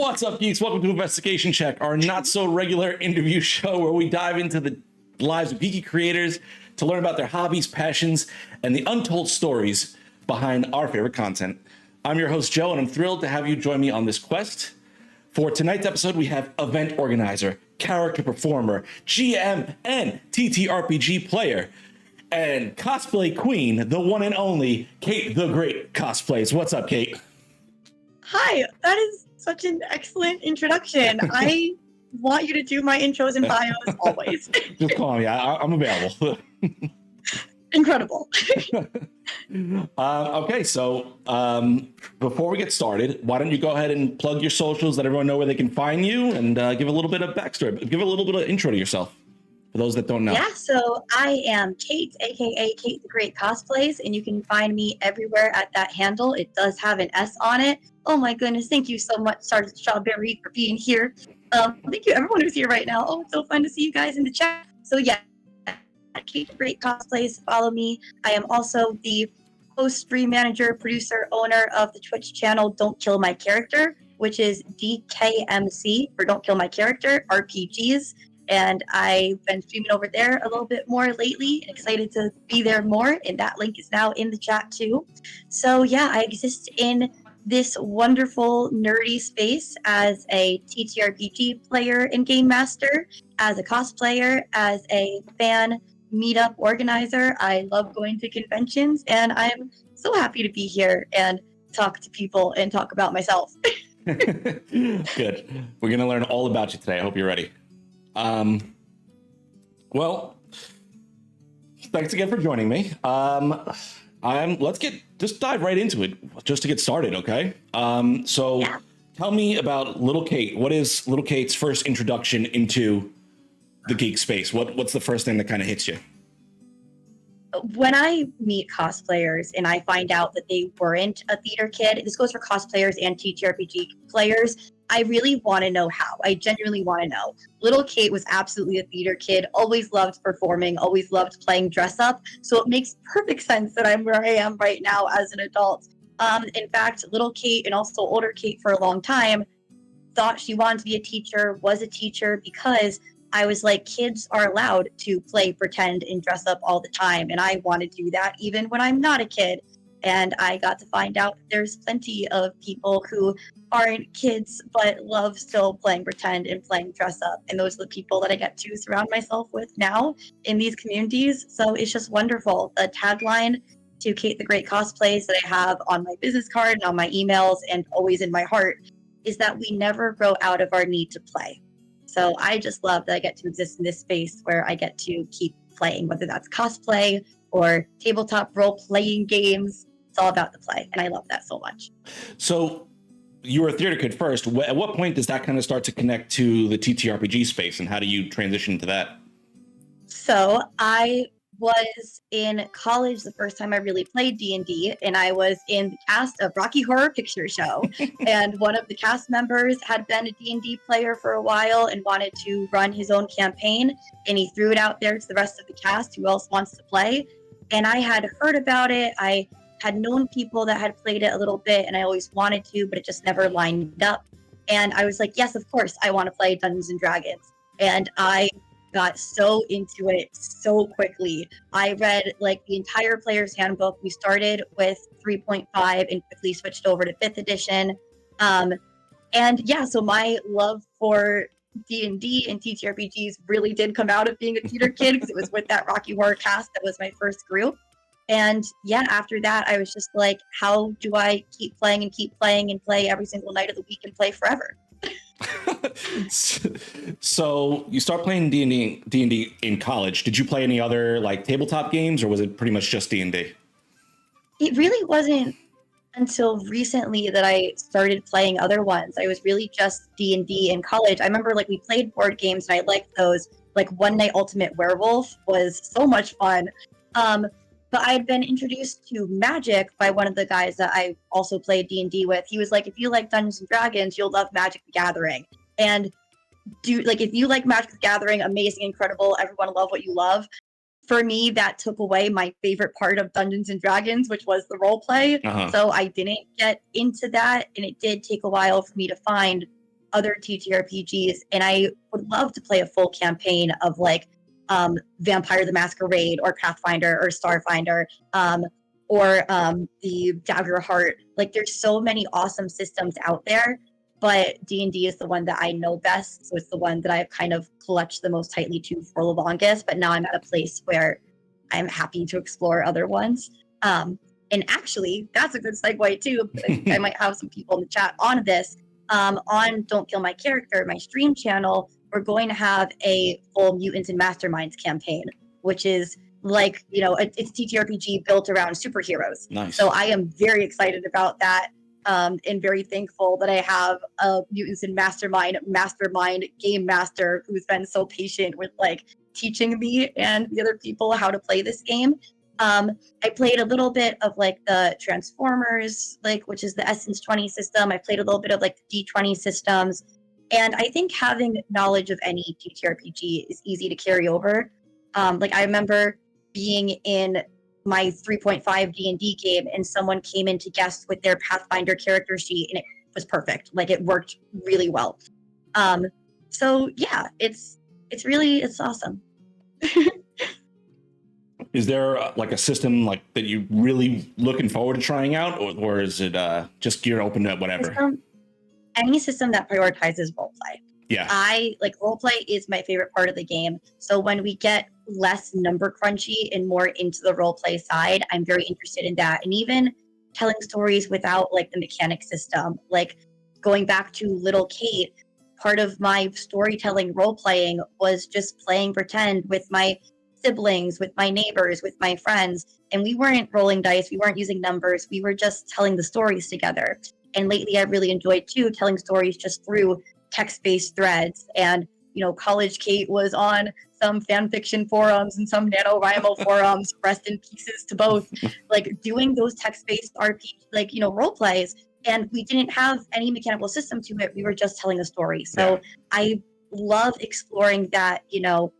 What's up, geeks? Welcome to Investigation Check, our not-so-regular interview show where we dive into the lives of geeky creators to learn about their hobbies, passions, and the untold stories behind our favorite content. I'm your host, Joe, and I'm thrilled to have you join me on this quest. For tonight's episode, we have event organizer, character performer, GM, and TTRPG player, and cosplay queen, the one and only KateTheGreatCosplays. What's up, Kate? Hi, that is such an excellent introduction. I want you to do my intros and bios always. Just call me. I'm available. Incredible. Okay, so before we get started, why don't you go ahead and plug your socials, let everyone know where they can find you, and give a little bit of backstory, give a little bit of intro to yourself for those that don't know. Yeah, so I am Kate, aka KateTheGreatCosplays, and you can find me everywhere at that handle. It does have an S on it. Oh my goodness, thank you so much, Sergeant Strawberry, for being here. Thank you everyone who's here right now. Oh, it's so fun to see you guys in the chat. So yeah, KateTheGreatCosplays, follow me. I am also the host, stream manager, producer, owner of the Twitch channel Don't Kill My Character, which is DKMC for Don't Kill My Character, RPGs. And I've been streaming over there a little bit more lately and excited to be there more. And that link is now in the chat too. So yeah, I exist in this wonderful nerdy space as a TTRPG player and game master, as a cosplayer, as a fan meetup organizer. I love going to conventions, and I'm so happy to be here and talk to people and talk about myself. Good. We're going to learn all about you today. I hope you're ready. Well, thanks again for joining me. Let's just dive right into it just to get started. Okay. So Yeah. Tell me about Little Kate. What is Little Kate's first introduction into the geek space? What's the first thing that kind of hits you? When I meet cosplayers and I find out that they weren't a theater kid, this goes for cosplayers and TTRPG players, I really want to know how. I genuinely want to know. Little Kate was absolutely a theater kid, always loved performing, always loved playing dress up. So it makes perfect sense that I'm where I am right now as an adult. In fact, little Kate and also older Kate for a long time thought she wanted to be a teacher, was a teacher, because I was like, kids are allowed to play pretend and dress up all the time. And I want to do that even when I'm not a kid. And I got to find out that there's plenty of people who aren't kids but love still playing pretend and playing dress up. And those are the people that I get to surround myself with now in these communities. So it's just wonderful. The tagline to Kate the Great Cosplays that I have on my business card and on my emails and always in my heart is that we never grow out of our need to play. So I just love that I get to exist in this space where I get to keep playing, whether that's cosplay or tabletop role-playing games. It's all about the play, and I love that so much. So you were a theater kid first. At what point does that kind of start to connect to the TTRPG space, and how do you transition to that? So I was in college the first time I really played D&D, and I was in the cast of Rocky Horror Picture Show. And one of the cast members had been a D&D player for a while and wanted to run his own campaign, and he threw it out there to the rest of the cast, who else wants to play. And I had heard about it. I had known people that had played it a little bit, and I always wanted to, but it just never lined up. And I was like, yes, of course, I want to play Dungeons and Dragons. And I got so into it so quickly. I read like the entire player's handbook. We started with 3.5 and quickly switched over to 5th edition. And yeah, so my love for D&D and TTRPGs really did come out of being a theater kid, because it was with that Rocky Horror cast that was my first group. And yeah, after that, I was just like, how do I keep playing and play every single night of the week and play forever? So you start playing D&D in college. Did you play any other like tabletop games, or was it pretty much just D&D? It really wasn't until recently that I started playing other ones. I was really just D&D in college. I remember like we played board games and I liked those. Like One Night Ultimate Werewolf was so much fun. But I had been introduced to Magic by one of the guys that I also played D&D with. He was like, if you like Dungeons and Dragons, you'll love Magic the Gathering. And if you like Magic the Gathering, amazing, incredible, everyone love what you love. For me, that took away my favorite part of Dungeons and Dragons, which was the role play. So I didn't get into that, and it did take a while for me to find other TTRPGs, and I would love to play a full campaign of like Vampire the Masquerade or Pathfinder or Starfinder, or the Dagger Heart. Like there's so many awesome systems out there, but D&D is the one that I know best, so it's the one that I've kind of clutched the most tightly to for the longest. But now I'm at a place where I'm happy to explore other ones. And actually, that's a good segue too. I might have some people in the chat on this. On Don't Kill My Character, my stream channel, we're going to have a full Mutants and Masterminds campaign, which is like, you know, it's TTRPG built around superheroes. Nice. So I am very excited about that, and very thankful that I have a Mutants and Mastermind game master who's been so patient with like teaching me and the other people how to play this game. I played a little bit of like the Transformers, like, which is the Essence 20 system. I played a little bit of like the D20 systems. And I think having knowledge of any TTRPG is easy to carry over. Like I remember being in my 3.5 D&D game and someone came in to guest with their Pathfinder character sheet and it was perfect. Like it worked really well. So yeah, it's awesome. Is there like a system like that you really looking forward to trying out, or is it just you're open to whatever? Any system that prioritizes roleplay. Yeah. I like roleplay is my favorite part of the game. So when we get less number crunchy and more into the roleplay side, I'm very interested in that. And even telling stories without like the mechanic system, like going back to Little Kate, part of my storytelling role-playing was just playing pretend with my siblings, with my neighbors, with my friends. And we weren't rolling dice, we weren't using numbers, we were just telling the stories together. And lately I've really enjoyed too telling stories just through text-based threads. And you know, College Kate was on some fan fiction forums and some NaNoWriMo forums, rest in pieces to both, like doing those text-based RPG, like, you know, role plays. And we didn't have any mechanical system to it. We were just telling a story. So yeah. I love exploring that, you know,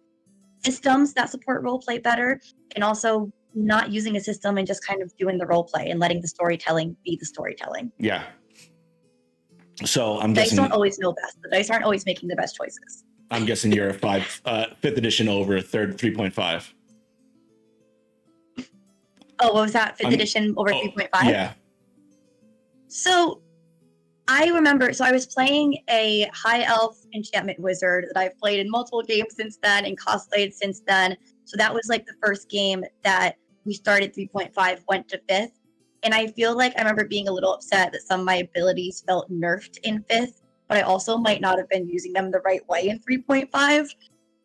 systems that support role play better, and also not using a system and just kind of doing the role play and letting the storytelling be the storytelling. Yeah. So I'm dice guessing don't always know best. The dice aren't always making the best choices. I'm guessing you're a 5th edition over 3.5. Oh, what was that? 5th edition over 3.5? Yeah. So I remember, I was playing a high elf enchantment wizard that I've played in multiple games since then and cosplayed since then. So that was like the first game that we started 3.5, went to 5th. And I feel like I remember being a little upset that some of my abilities felt nerfed in 5th, but I also might not have been using them the right way in 3.5.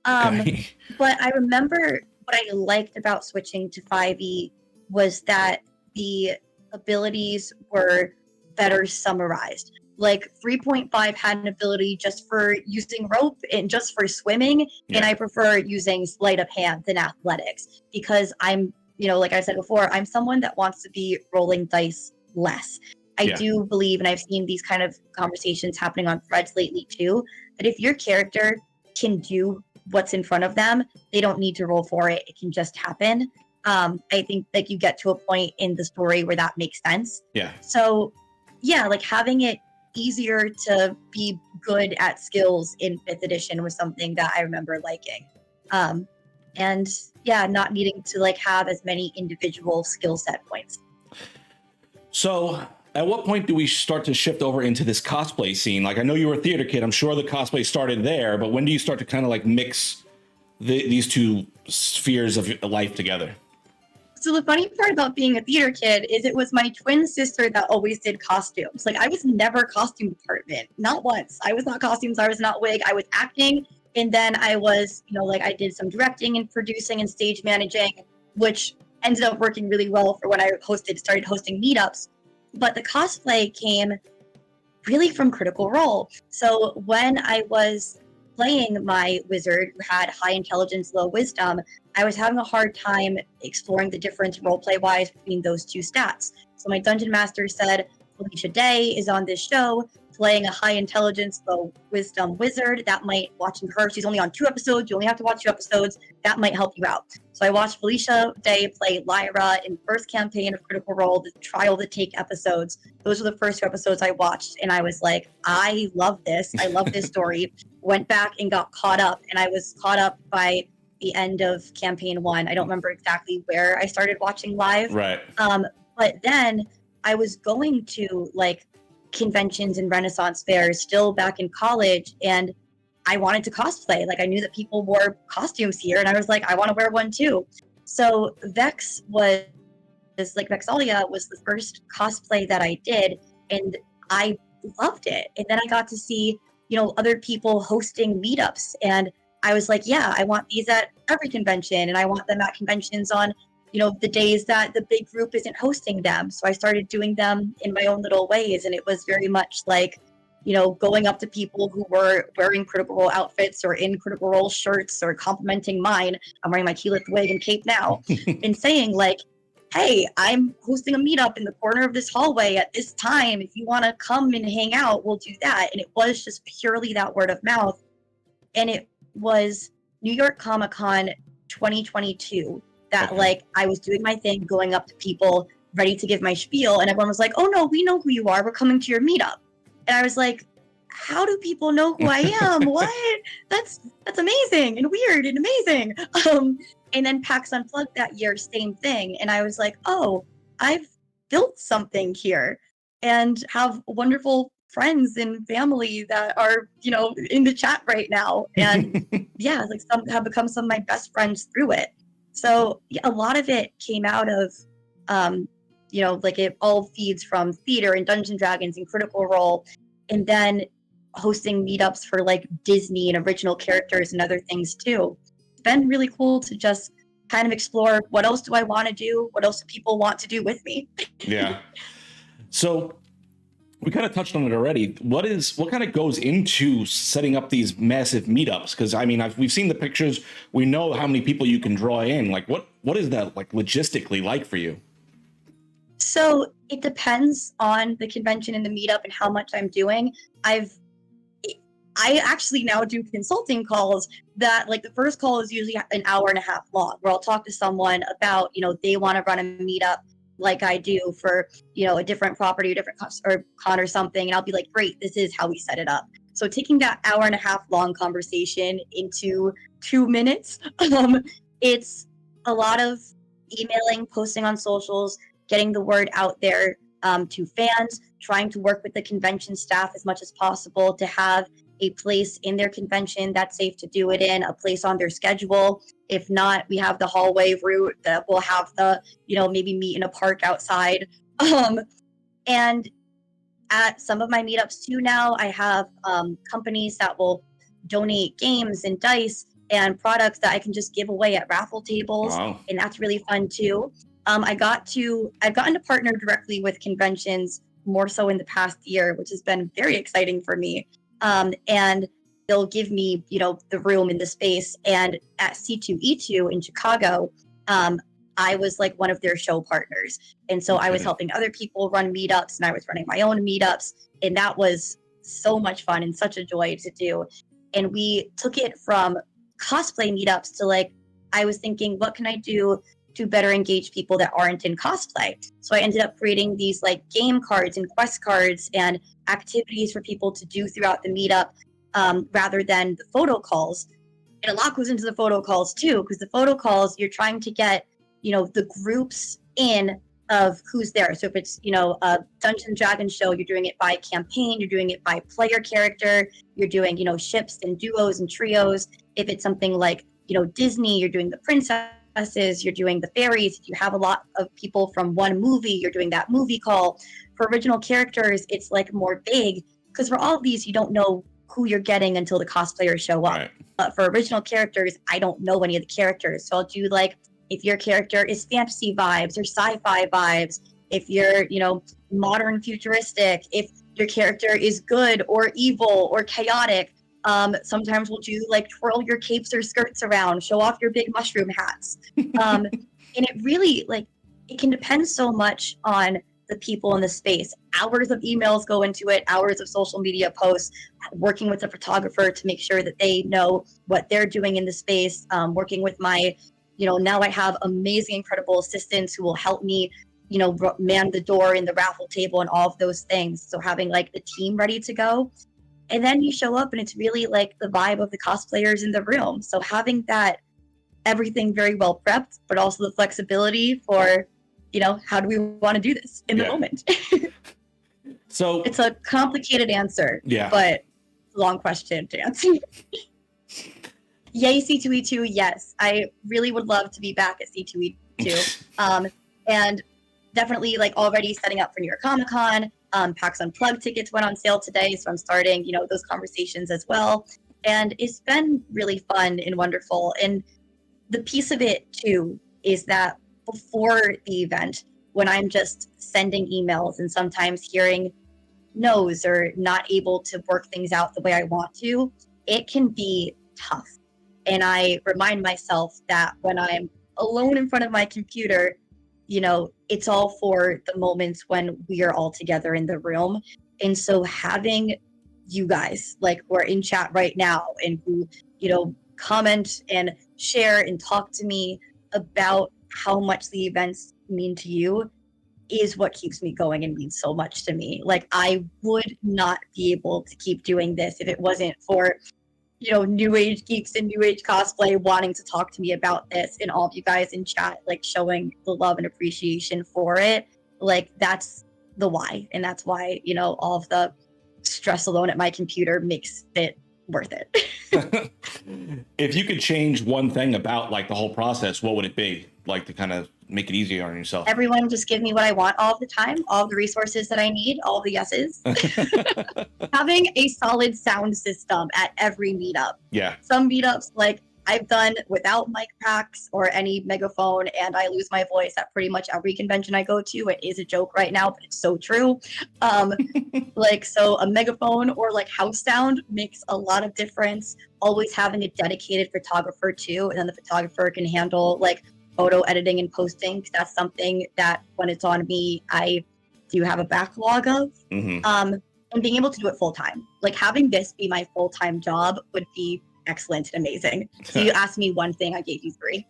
Okay. But I remember what I liked about switching to 5e was that the abilities were better summarized. Like 3.5 had an ability just for using rope and just for swimming, and I prefer using sleight of hand than athletics because I'm, you know, like I said before, I'm someone that wants to be rolling dice less. I do believe, and I've seen these kind of conversations happening on threads lately too, that if your character can do what's in front of them, they don't need to roll for it. It can just happen. I think like you get to a point in the story where that makes sense. Yeah. So yeah, like having it easier to be good at skills in 5th edition was something that I remember liking. And yeah, not needing to like have as many individual skill set points. So at what point do we start to shift over into this cosplay scene? Like I know you were a theater kid, I'm sure the cosplay started there, but when do you start to kind of like mix these two spheres of life together? So the funny part about being a theater kid is it was my twin sister that always did costumes. Like I was never costume department, not once. I was not costumes, I was not wig, I was acting. And then I was, you know, like I did some directing and producing and stage managing, which ended up working really well for when I started hosting meetups. But the cosplay came really from Critical Role. So when I was playing my wizard who had high intelligence, low wisdom, I was having a hard time exploring the difference roleplay wise between those two stats. So my dungeon master said, Felicia Day is on this show playing a high intelligence, low wisdom wizard. That might, watching her, she's only on 2 episodes. You only have to watch 2 episodes. That might help you out. So I watched Felicia Day play Lyra in the first campaign of Critical Role, the Trial to Take episodes. Those were the first 2 episodes I watched. And I was like, I love this. I love this story. Went back and got caught up. And I was caught up by the end of campaign 1. I don't remember exactly where I started watching live. Right. But then I was going to like conventions and Renaissance fairs still back in college, and I wanted to cosplay. Like I knew that people wore costumes here, and I was like, I want to wear one too. So Vexalia was the first cosplay that I did, and I loved it. And then I got to see, other people hosting meetups, and I was like, yeah, I want these at every convention, and I want them at conventions on the days that the big group isn't hosting them. So I started doing them in my own little ways. And it was very much like, going up to people who were wearing Critical Role outfits or in Critical Role shirts or complimenting mine. I'm wearing my Keyleth wig and cape now. And saying like, hey, I'm hosting a meetup in the corner of this hallway at this time. If you want to come and hang out, we'll do that. And it was just purely that word of mouth. And it was New York Comic Con 2022. That like I was doing my thing, going up to people, ready to give my spiel, and everyone was like, "Oh no, we know who you are. We're coming to your meetup." And I was like, "How do people know who I am? What? That's amazing and weird and amazing." And then PAX Unplugged that year, same thing. And I was like, "Oh, I've built something here, and have wonderful friends and family that are in the chat right now." And yeah, like some have become some of my best friends through it. So a lot of it came out of, like it all feeds from theater and Dungeons & Dragons and Critical Role, and then hosting meetups for like Disney and original characters and other things too. It's been really cool to just kind of explore what else do I want to do? What else do people want to do with me? Yeah. So we kind of touched on it already. What kind of goes into setting up these massive meetups? Because I mean, we've seen the pictures. We know how many people you can draw in. Like, what is that like logistically like for you? So it depends on the convention and the meetup and how much I'm doing. I actually now do consulting calls that like the first call is usually an hour and a half long, where I'll talk to someone about they want to run a meetup like I do for, a different property, a different con or something. And I'll be like, great, this is how we set it up. So taking that hour and a half long conversation into 2 minutes, it's a lot of emailing, posting on socials, getting the word out there to fans, trying to work with the convention staff as much as possible to have a place in their convention that's safe to do it in, a place on their schedule. If not, we have the hallway route that will have the, maybe meet in a park outside. And at some of my meetups too now, I have companies that will donate games and dice and products that I can just give away at raffle tables. Wow. And that's really fun too. I've gotten to partner directly with conventions more so in the past year, which has been very exciting for me. And they'll give me, the room in the space. And at C2E2 in Chicago, I was like one of their show partners. And so I was helping other people run meetups, and I was running my own meetups. And that was so much fun and such a joy to do. And we took it from cosplay meetups to like, I was thinking, what can I do to better engage people that aren't in cosplay? So I ended up creating these like game cards and quest cards and activities for people to do throughout the meetup, rather than the photo calls. And a lot goes into the photo calls too, because the photo calls, you're trying to get, the groups in of who's there. So if it's, a Dungeons & Dragons show, you're doing it by campaign, you're doing it by player character, you're doing, ships and duos and trios. If it's something like, Disney, you're doing the princesses, you're doing the fairies. If you have a lot of people from one movie, you're doing that movie call. For original characters, it's like more vague, because for all of these, you don't know who you're getting until the cosplayers show up. Right. But for original characters, I don't know any of the characters. So I'll do like, if your character is fantasy vibes or sci-fi vibes, if you're, modern futuristic, if your character is good or evil or chaotic. Sometimes we'll do like twirl your capes or skirts around, show off your big mushroom hats. And it really like, it can depend so much on the people in the space. Hours of emails go into it, hours of social media posts, working with the photographer to make sure that they know what they're doing in the space, working with my, now I have amazing, incredible assistants who will help me, man the door and the raffle table and all of those things. So having like the team ready to go. And then you show up and it's really like the vibe of the cosplayers in the room. So having that everything very well prepped, but also the flexibility for, how do we want to do this in the moment? So it's a complicated answer, but it's a long question to answer. Yay, C2E2, yes. I really would love to be back at C2E2. And definitely like already setting up for New York Comic Con. PAX Unplugged tickets went on sale today, so I'm starting, those conversations as well. And it's been really fun and wonderful. And the piece of it too is that before the event, when I'm just sending emails and sometimes hearing no's or not able to work things out the way I want to, it can be tough. And I remind myself that when I'm alone in front of my computer, it's all for the moments when we are all together in the room. And so having you guys like who are in chat right now and who, comment and share and talk to me about how much the events mean to you is what keeps me going and means so much to me. Like I would not be able to keep doing this if it wasn't for, New Age Geeks and New Age Cosplay wanting to talk to me about this and all of you guys in chat, like showing the love and appreciation for it. Like that's the why. And that's why, all of the stress alone at my computer makes it worth it. If you could change one thing about like the whole process, what would it be? Like to kind of make it easier on yourself? Everyone just give me what I want all the time, all the resources that I need, all the yeses. Having a solid sound system at every meetup. Yeah. Some meetups like I've done without mic packs or any megaphone, and I lose my voice at pretty much every convention I go to. It is a joke right now, but it's so true. So a megaphone or like house sound makes a lot of difference. Always having a dedicated photographer too, and then the photographer can handle like photo editing and posting, because that's something that when it's on me, I do have a backlog of. And being able to do it full time, like having this be my full-time job would be excellent and amazing. So you asked me one thing, I gave you three.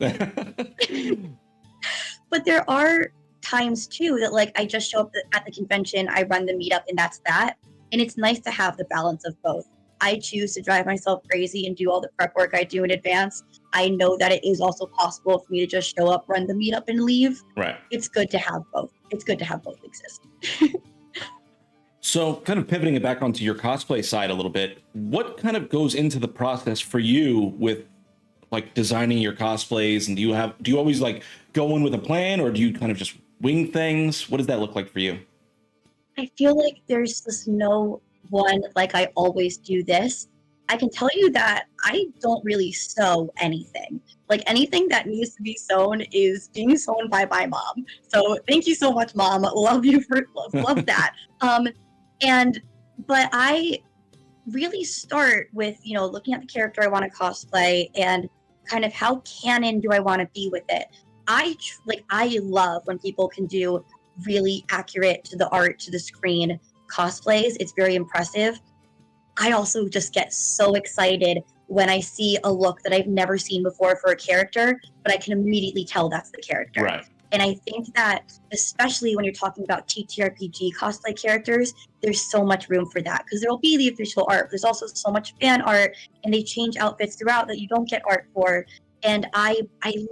But there are times too that like I just show up at the convention, I run the meetup, and that's that. And it's nice to have the balance of both. I choose to drive myself crazy and do all the prep work I do in advance. I know that it is also possible for me to just show up, run the meetup, and leave. Right. It's good to have both. It's good to have both exist. So kind of pivoting it back onto your cosplay side a little bit, what kind of goes into the process for you with like designing your cosplays? And do you always like go in with a plan, or do you kind of just wing things? What does that look like for you? I feel like there's just no one, like I always do this. I can tell you that I don't really sew anything. Like anything that needs to be sewn is being sewn by my mom. So thank you so much, Mom. Love you for love that. But I really start with, looking at the character I want to cosplay and kind of how canon do I want to be with it. I love when people can do really accurate to the art, to the screen cosplays. It's very impressive. I also just get so excited when I see a look that I've never seen before for a character, but I can immediately tell that's the character. Right. And I think that, especially when you're talking about TTRPG cosplay characters, there's so much room for that, because there will be the official art. There's also so much fan art, and they change outfits throughout that you don't get art for. And I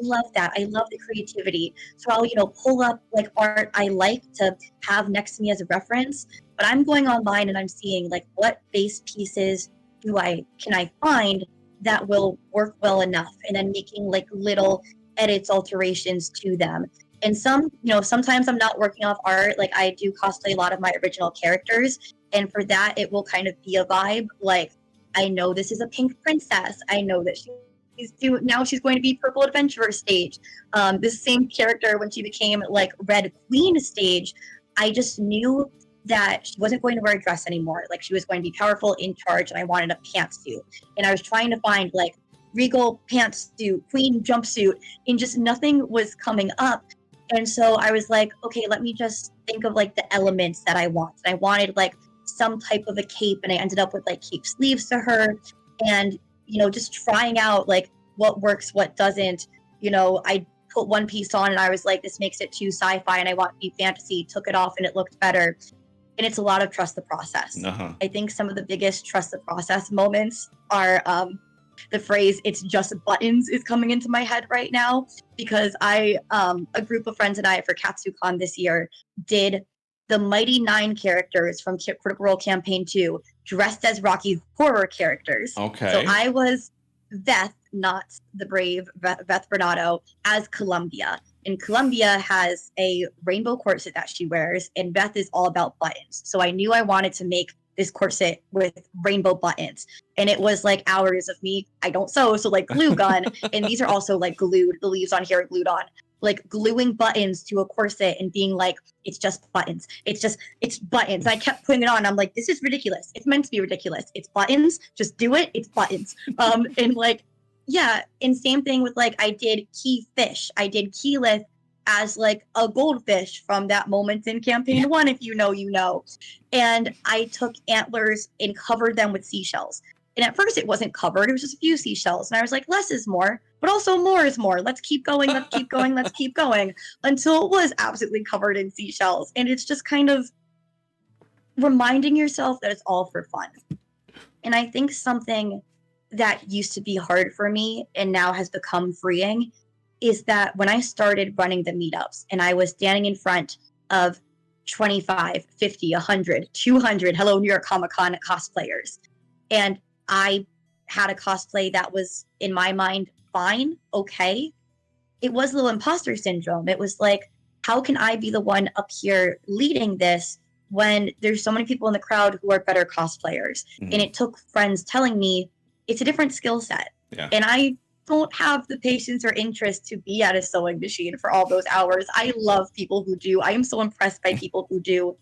love that. I love the creativity. So I'll, pull up like art I like to have next to me as a reference. But I'm going online and I'm seeing like what base pieces can I find that will work well enough, and then making like little edits, alterations to them. And sometimes I'm not working off art. Like I do cosplay a lot of my original characters, and for that it will kind of be a vibe. Like I know this is a pink princess. I know that she's going to be purple adventurer stage. This same character, when she became like red queen stage, I just knew that she wasn't going to wear a dress anymore. Like she was going to be powerful, in charge, and I wanted a pantsuit. And I was trying to find like regal pantsuit, queen jumpsuit, and just nothing was coming up. And so I was like, okay, let me just think of like the elements that I want. And I wanted like some type of a cape, and I ended up with like cape sleeves to her, and just trying out like what works, what doesn't. I put one piece on and I was like, this makes it too sci-fi and I want to be fantasy. Took it off and it looked better. And it's a lot of trust the process. I think some of the biggest trust the process moments are the phrase "it's just buttons" is coming into my head right now, because a group of friends and I for KatsuCon this year did the Mighty Nine characters from Critical Role Campaign 2 dressed as Rocky Horror characters. Okay. So I was Veth, not the brave Veth Bernardo, as Columbia. And Columbia has a rainbow corset that she wears, and Beth is all about buttons. So I knew I wanted to make this corset with rainbow buttons. And it was like hours of me, I don't sew, so like glue gun. And these are also like glued, the leaves on here are glued on. Like gluing buttons to a corset and being like, it's just buttons. It's buttons. I kept putting it on. I'm like, this is ridiculous. It's meant to be ridiculous. It's buttons. Just do it. It's buttons. And like, yeah. And same thing with like, I did Key Fish. I did Keyleth as like a goldfish from that moment in campaign 1, if you know. And I took antlers and covered them with seashells. And at first it wasn't covered. It was just a few seashells. And I was like, less is more, but also more is more. Let's keep going. Let's keep going. Let's keep going until it was absolutely covered in seashells. And it's just kind of reminding yourself that it's all for fun. And I think something that used to be hard for me and now has become freeing is that when I started running the meetups and I was standing in front of 25, 50, 100, 200 Hello New York Comic Con cosplayers, and I had a cosplay that was, in my mind, fine, okay, it was a little imposter syndrome. It was like, how can I be the one up here leading this when there's so many people in the crowd who are better cosplayers? And it took friends telling me it's a different skill set. Yeah. And I don't have the patience or interest to be at a sewing machine for all those hours. I love people who do. I am so impressed by people who do.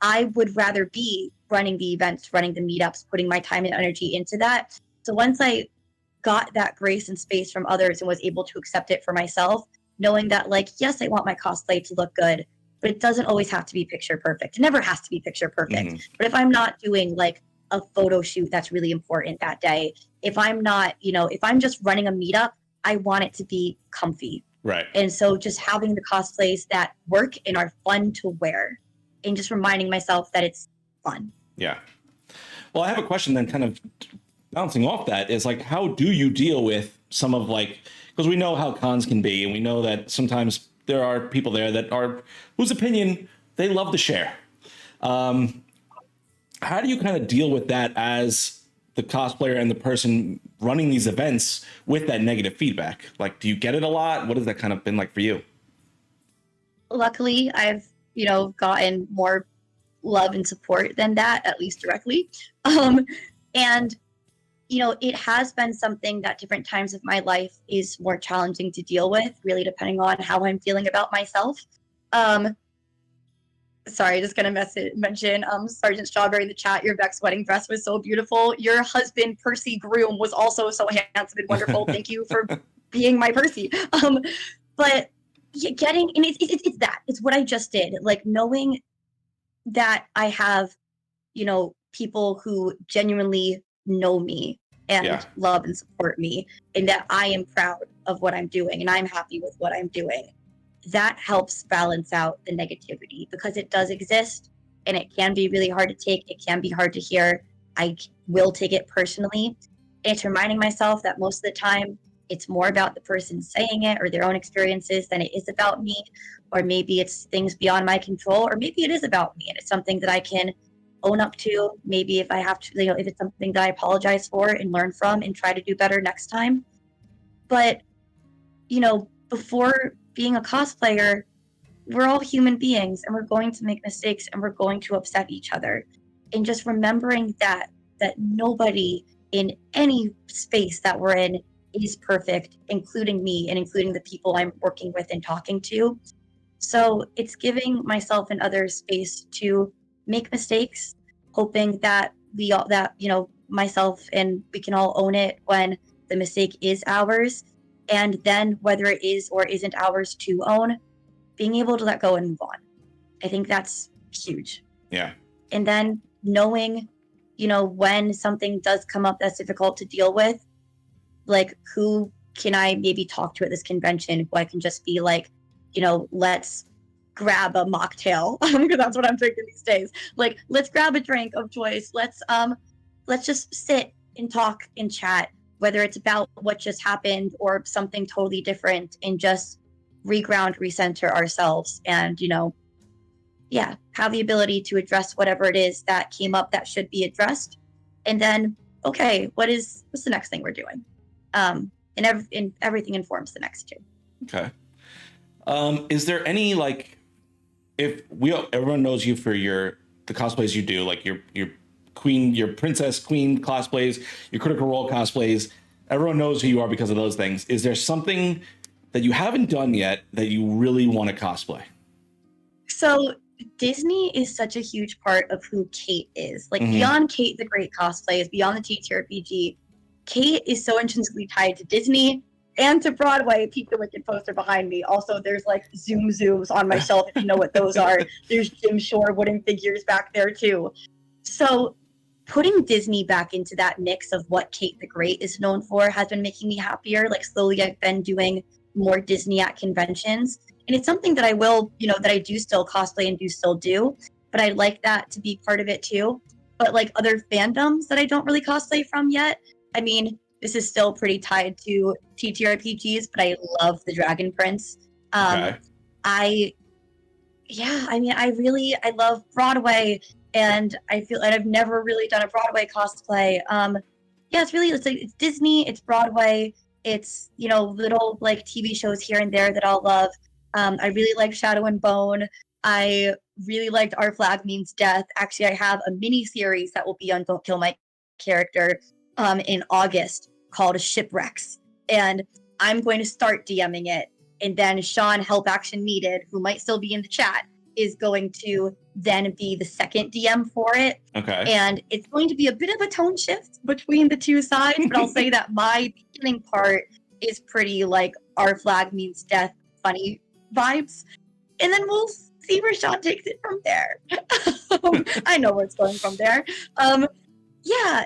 I would rather be running the events, running the meetups, putting my time and energy into that. So once I got that grace and space from others and was able to accept it for myself, knowing that, like, yes, I want my cosplay to look good, but it doesn't always have to be picture perfect. It never has to be picture perfect. But if I'm not doing like a photo shoot that's really important that day, if I'm not, if I'm just running a meetup, I want it to be comfy. Right. And so just having the cosplays that work and are fun to wear, and just reminding myself that it's fun. Yeah. Well, I have a question then, kind of bouncing off that, is like, how do you deal with some of like, because we know how cons can be, and we know that sometimes there are people there that are, whose opinion they love to share. How do you kind of deal with that as the cosplayer and the person running these events with that negative feedback? Like, do you get it a lot? What has that kind of been like for you? Luckily, I've, gotten more love and support than that, at least directly. And, it has been something that different times of my life is more challenging to deal with, really depending on how I'm feeling about myself. Sorry, just gonna mention Sergeant Strawberry in the chat. Your Vex wedding dress was so beautiful. Your husband, Percy Groom, was also so handsome and wonderful. Thank you for being my Percy. But getting, and it's that. It's what I just did. Like, knowing that I have, people who genuinely know me and love and support me, and that I am proud of what I'm doing and I'm happy with what I'm doing. That helps balance out the negativity, because it does exist and it can be really hard to take. It can be hard to hear. I will take it personally. And it's reminding myself that most of the time it's more about the person saying it or their own experiences than it is about me. Or maybe it's things beyond my control, or maybe it is about me and it's something that I can own up to. Maybe if I have to, if it's something that I apologize for and learn from and try to do better next time. But, before being a cosplayer, we're all human beings and we're going to make mistakes and we're going to upset each other. And just remembering that nobody in any space that we're in is perfect, including me and including the people I'm working with and talking to. So it's giving myself and others space to make mistakes, hoping that myself and we can all own it when the mistake is ours. And then whether it is or isn't ours to own, being able to let go and move on. I think that's huge. Yeah. And then knowing, when something does come up that's difficult to deal with, like who can I maybe talk to at this convention who I can just be like, let's grab a mocktail because that's what I'm drinking these days. Like, let's grab a drink of choice. Let's just sit and talk and chat, whether it's about what just happened or something totally different, and just reground, recenter ourselves, and have the ability to address whatever it is that came up that should be addressed, and then what's the next thing we're doing, and everything informs the next two. Okay. Is there any everyone knows you for the cosplays you do, like your queen, your princess queen cosplays, your Critical Role cosplays, everyone knows who you are because of those things. Is there something that you haven't done yet that you really want to cosplay? So Disney is such a huge part of who Kate is. Like, beyond KateTheGreatCosplays, beyond the TTRPG, Kate is so intrinsically tied to Disney and to Broadway. Peep the Wicked poster behind me. Also, there's like zooms on my shelf, if you know what those are. There's Jim Shore wooden figures back there too. So putting Disney back into that mix of what Kate the Great is known for has been making me happier. Like, slowly I've been doing more Disney at conventions. And it's something that I will, that I do still cosplay and do still do. But I'd like that to be part of it too. But like other fandoms that I don't really cosplay from yet, I mean, this is still pretty tied to TTRPGs, but I love the Dragon Prince. Okay. I love Broadway, and I feel like I've never really done a Broadway cosplay. It's Disney, it's Broadway, it's, little like TV shows here and there that I'll love. I really like Shadow and Bone. I really liked Our Flag Means Death. Actually, I have a mini series that will be on Don't Kill My Character in August called Shipwrecks, and I'm going to start DMing it, and then Sean, Help Action Needed, who might still be in the chat, is going to then be the second DM for it. Okay. And it's going to be a bit of a tone shift between the two sides, but I'll say that my beginning part is pretty like Our Flag Means Death funny vibes, and then we'll see where Sean takes it from there. I know where it's going from there.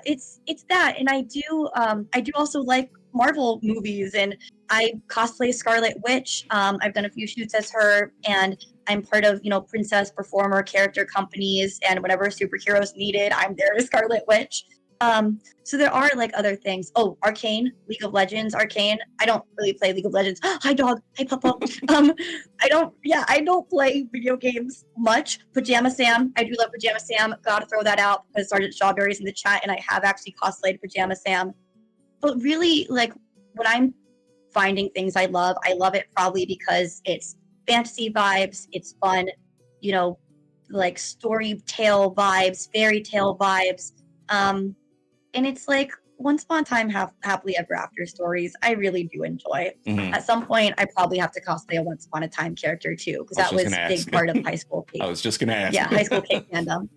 It's that, and I do also like Marvel movies, and I cosplay Scarlet Witch. I've done a few shoots as her, and I'm part of princess performer character companies, and whenever superheroes needed, I'm there as Scarlet Witch. So there are like other things. Oh, Arcane, League of Legends, Arcane. I don't really play League of Legends. Hi dog, hi Papa. I don't play video games much. Pajama Sam, I do love Pajama Sam. Gotta throw that out because Sergeant Strawberry's in the chat, and I have actually cosplayed Pajama Sam. But really, like, when I'm finding things I love it probably because it's fantasy vibes, it's fun, like story tale vibes, fairy tale vibes. And it's like once upon a time, happily ever after stories. I really do enjoy. At some point, I probably have to cosplay a once upon a time character too, because that was a big part of high school Kate. I was just gonna ask. Yeah, high school Kate fandom.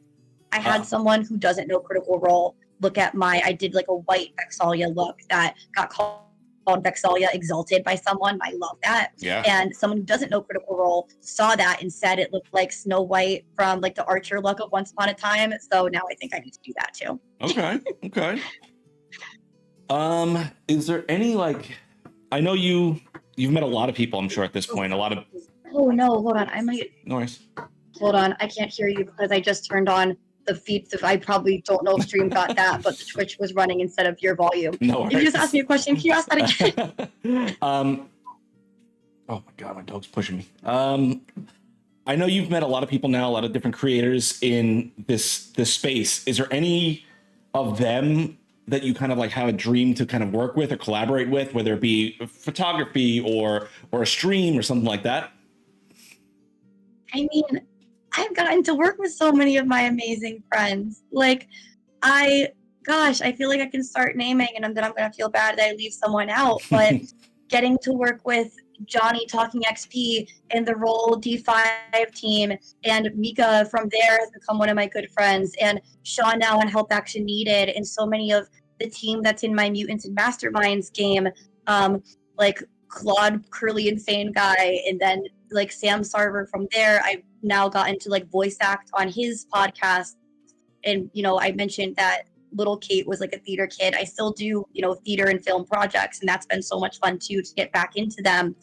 I had someone who doesn't know Critical Role look at I did like a white Vexalia look that got called Vexalia Exalted by someone. I love that. Yeah. And someone who doesn't know Critical Role saw that and said it looked like Snow White from like the Archer look of Once Upon a Time. So now I think I need to do that too. Okay. Is there any I know you've met a lot of people, I'm sure, at this point. A lot of. Oh no, hold on. I might. No worries. Hold on. I can't hear you because I just turned on the feed. I probably don't know if stream got that, but the Twitch was running instead of your volume. No worries. If you just asked me a question, can you ask that again? Oh my God, my dog's pushing me. I know you've met a lot of people now, a lot of different creators in this space. Is there any of them that you kind of have a dream to kind of work with or collaborate with, whether it be photography or a stream or something like that? I mean, I've gotten to work with so many of my amazing friends. I feel like I can start naming, and then I'm going to feel bad that I leave someone out. But getting to work with Johnny Talking XP and the Roll D5 team, and Mika from there has become one of my good friends, and Sean now on Help Action Needed, and so many of the team that's in my Mutants and Masterminds game, like Claude Curly Insane Guy, and then like Sam Sarver from there. I've now gotten to like voice act on his podcast. And, you know, I mentioned that little Kate was like a theater kid. I still do, you know, theater and film projects, and that's been so much fun too to get back into them.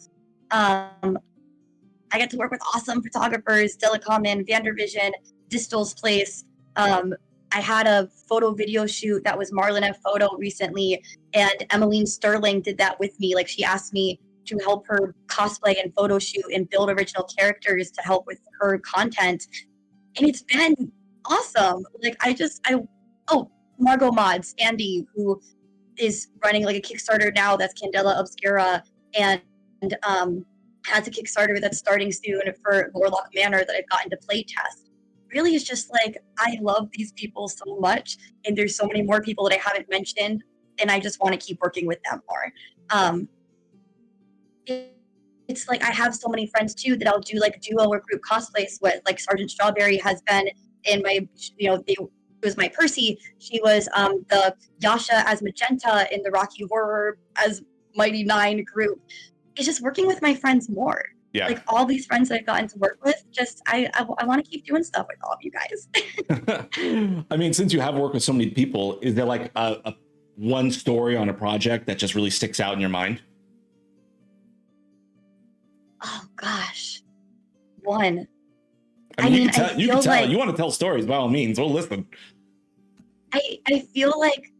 I get to work with awesome photographers, Delicommon, Vandervision, Distal's Place. I had a photo video shoot that was Marlon F. Photo recently, and Emmeline Sterling did that with me. Like, she asked me to help her cosplay and photo shoot and build original characters to help with her content. And it's been awesome. Like, oh, Margot Mods, Andy, who is running like a Kickstarter now that's Candela Obscura, and has a Kickstarter that's starting soon for Warlock Manor that I've gotten to play test. Really, it's just like, I love these people so much, and there's so many more people that I haven't mentioned, and I just want to keep working with them more. It's like I have so many friends too that I'll do like duo or group cosplays with. Like Sergeant Strawberry has been in my, you know, it was my Percy. She was the Yasha as Magenta in the Rocky Horror as Mighty Nine group. It's just working with my friends more. Yeah. Like all these friends that I've gotten to work with, just I want to keep doing stuff with all of you guys. I mean, since you have worked with so many people, is there like a one story on a project that just really sticks out in your mind? Oh gosh, one. I mean, you can tell. Like, you want to tell stories, by all means. We'll listen. I feel like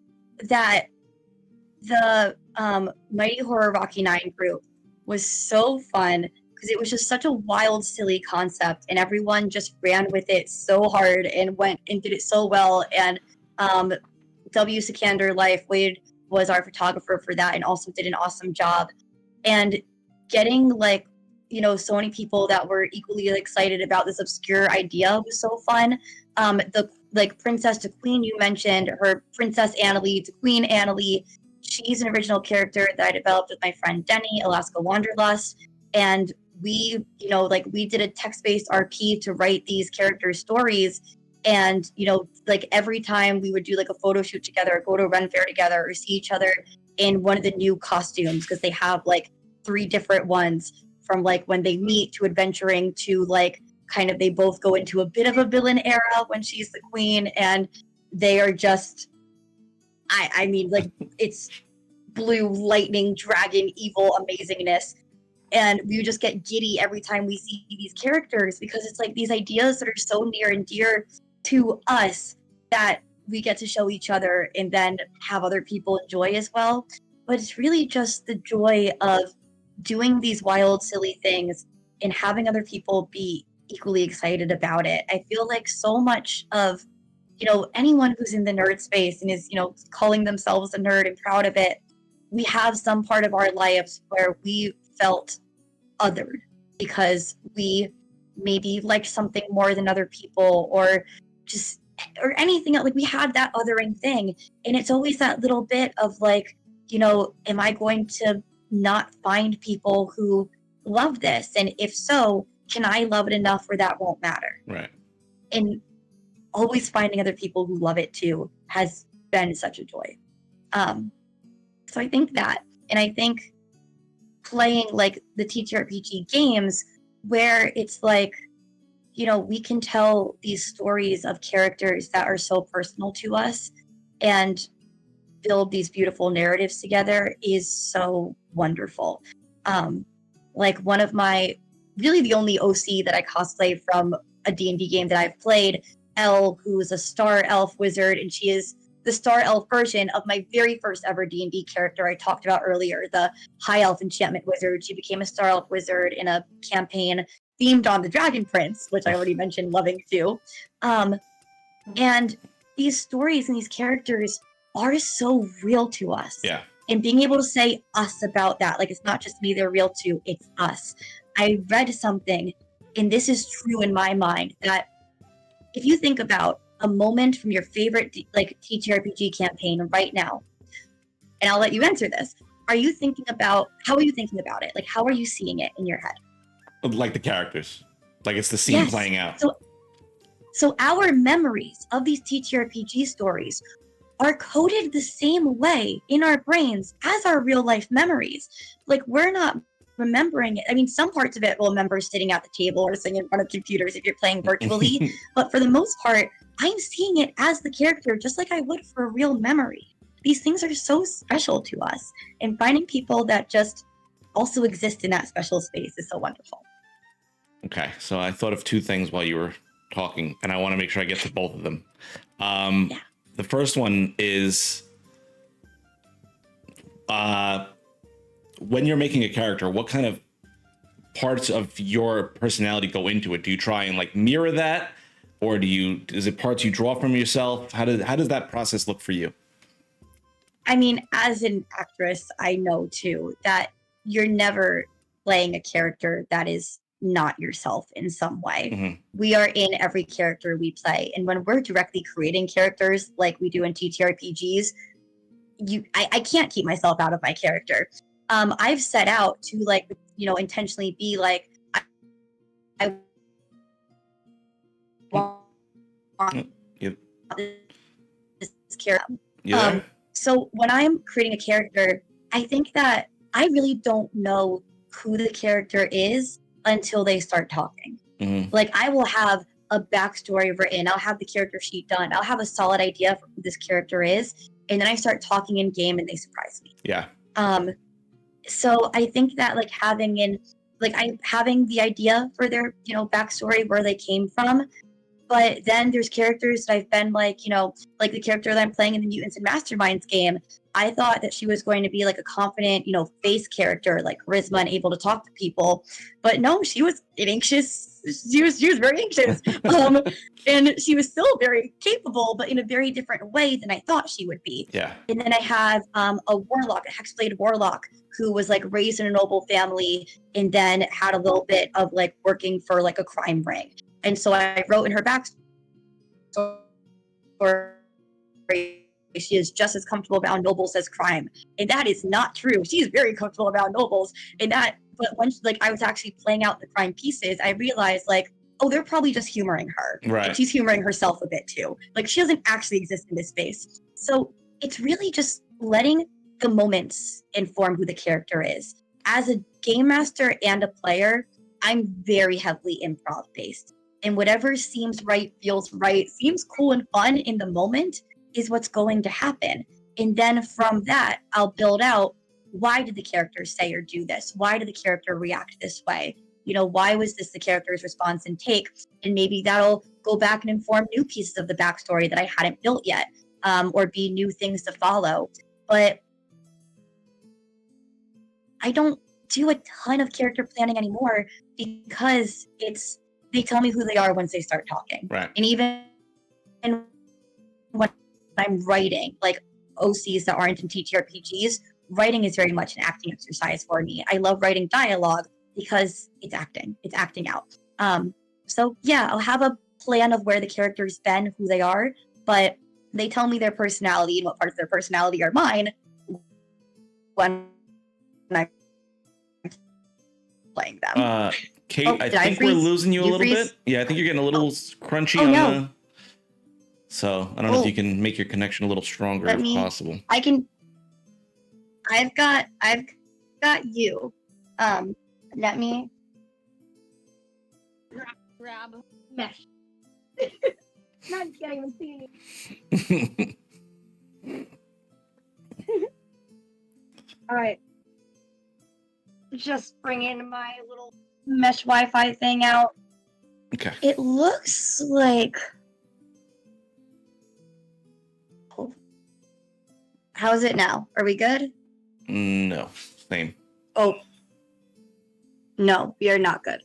that the Mighty Horror Rocky 9 group was so fun because it was just such a wild, silly concept, and everyone just ran with it so hard and went and did it so well. And W. Sikander Life, Wade was our photographer for that and also did an awesome job. And getting like, you know, so many people that were equally excited about this obscure idea was so fun. The like Princess to Queen you mentioned, her Princess Annalie to Queen Annalie, she's an original character that I developed with my friend Denny, Alaska Wanderlust. And we, you know, like we did a text-based RP to write these character stories. And, you know, like every time we would do like a photo shoot together, go to a Ren Fair together, or see each other in one of the new costumes, because they have like 3 different ones, from like when they meet to adventuring to like kind of they both go into a bit of a villain era when she's the queen, and they are just I mean, like, it's blue lightning dragon evil amazingness, and we just get giddy every time we see these characters, because it's like these ideas that are so near and dear to us that we get to show each other and then have other people enjoy as well. But it's really just the joy of doing these wild, silly things and having other people be equally excited about it. I feel like so much of, you know, anyone who's in the nerd space and is, you know, calling themselves a nerd and proud of it, we have some part of our lives where we felt othered because we maybe liked something more than other people, or just, or anything else. Like, we had that othering thing. And it's always that little bit of like, you know, am I going to not find people who love this? And if so, can I love it enough where that won't matter? Right. And always finding other people who love it too has been such a joy. So I think that, and I think playing like the TTRPG games where it's like, you know, we can tell these stories of characters that are so personal to us and build these beautiful narratives together is so wonderful. Like one of my, really the only OC that I cosplay from a D&D game that I've played, Elle, who is a star elf wizard, and she is the star elf version of my very first ever D&D character I talked about earlier, the high elf enchantment wizard. She became a star elf wizard in a campaign themed on the Dragon Prince, which I already mentioned loving too. And these stories and these characters are so real to us. Yeah. And being able to say us about that, like, it's not just me they're real to, it's us. I read something, and this is true in my mind, that if you think about a moment from your favorite like TTRPG campaign right now, and I'll let you answer this, how are you thinking about it? Like, how are you seeing it in your head? Like the characters, like it's the scene Yes. playing out. So our memories of these TTRPG stories are coded the same way in our brains as our real life memories. Like, we're not remembering it. I mean, some parts of it will remember sitting at the table or sitting in front of computers if you're playing virtually, but for the most part, I'm seeing it as the character, just like I would for a real memory. These things are so special to us, and finding people that just also exist in that special space is so wonderful. Okay, so I thought of two things while you were talking, and I want to make sure I get to both of them. Yeah. The first one is when you're making a character, what kind of parts of your personality go into it? Do you try and like mirror that, or is it parts you draw from yourself? How does that process look for you? I mean, as an actress, I know too that you're never playing a character that is not yourself in some way. Mm-hmm. We are in every character we play. And when we're directly creating characters like we do in TTRPGs, I can't keep myself out of my character. I've set out to like, intentionally be like, I want Yep. this character. You there? So when I'm creating a character, I think that I really don't know who the character is until they start talking. Mm-hmm. Like I will have a backstory written, I'll have the character sheet done, I'll have a solid idea for who this character is, and then I start talking in game and they surprise me. Yeah. So I think that like having the idea for their, backstory, where they came from. But then there's characters that I've been like the character that I'm playing in the Mutants and Masterminds game. I thought that she was going to be like a confident, face character, like charisma and able to talk to people. But no, she was anxious. She was very anxious. And she was still very capable, but in a very different way than I thought she would be. Yeah. And then I have a warlock, a hexblade warlock, who was like raised in a noble family and then had a little bit of like working for like a crime ring. And so I wrote in her backstory, she is just as comfortable around nobles as crime. And that is not true. She's very comfortable around nobles. But once like I was actually playing out the crime pieces, I realized like, oh, they're probably just humoring her. Right. And she's humoring herself a bit too. Like she doesn't actually exist in this space. So it's really just letting the moments inform who the character is. As a game master and a player, I'm very heavily improv based. And whatever seems right, feels right, seems cool and fun in the moment is what's going to happen. And then from that, I'll build out, why did the character say or do this? Why did the character react this way? Why was this the character's response and take? And maybe that'll go back and inform new pieces of the backstory that I hadn't built yet, or be new things to follow. But I don't do a ton of character planning anymore because they tell me who they are once they start talking. Right. And even when I'm writing, like OCs that aren't in TTRPGs, writing is very much an acting exercise for me. I love writing dialogue because it's acting. It's acting out. So yeah, I'll have a plan of where the character's been, who they are, but they tell me their personality and what parts of their personality are mine when I'm playing them. Kate, I think we're losing you a little bit. Yeah, I think you're getting a little crunchy on the... So I don't know if you can make your connection a little stronger if possible. I can. I've got you. Let me grab mesh. Not can't even see me. All right. Just bringing my little mesh Wi-Fi thing out. Okay. It looks like. How's it now? Are we good? No, same. Oh. No, we are not good.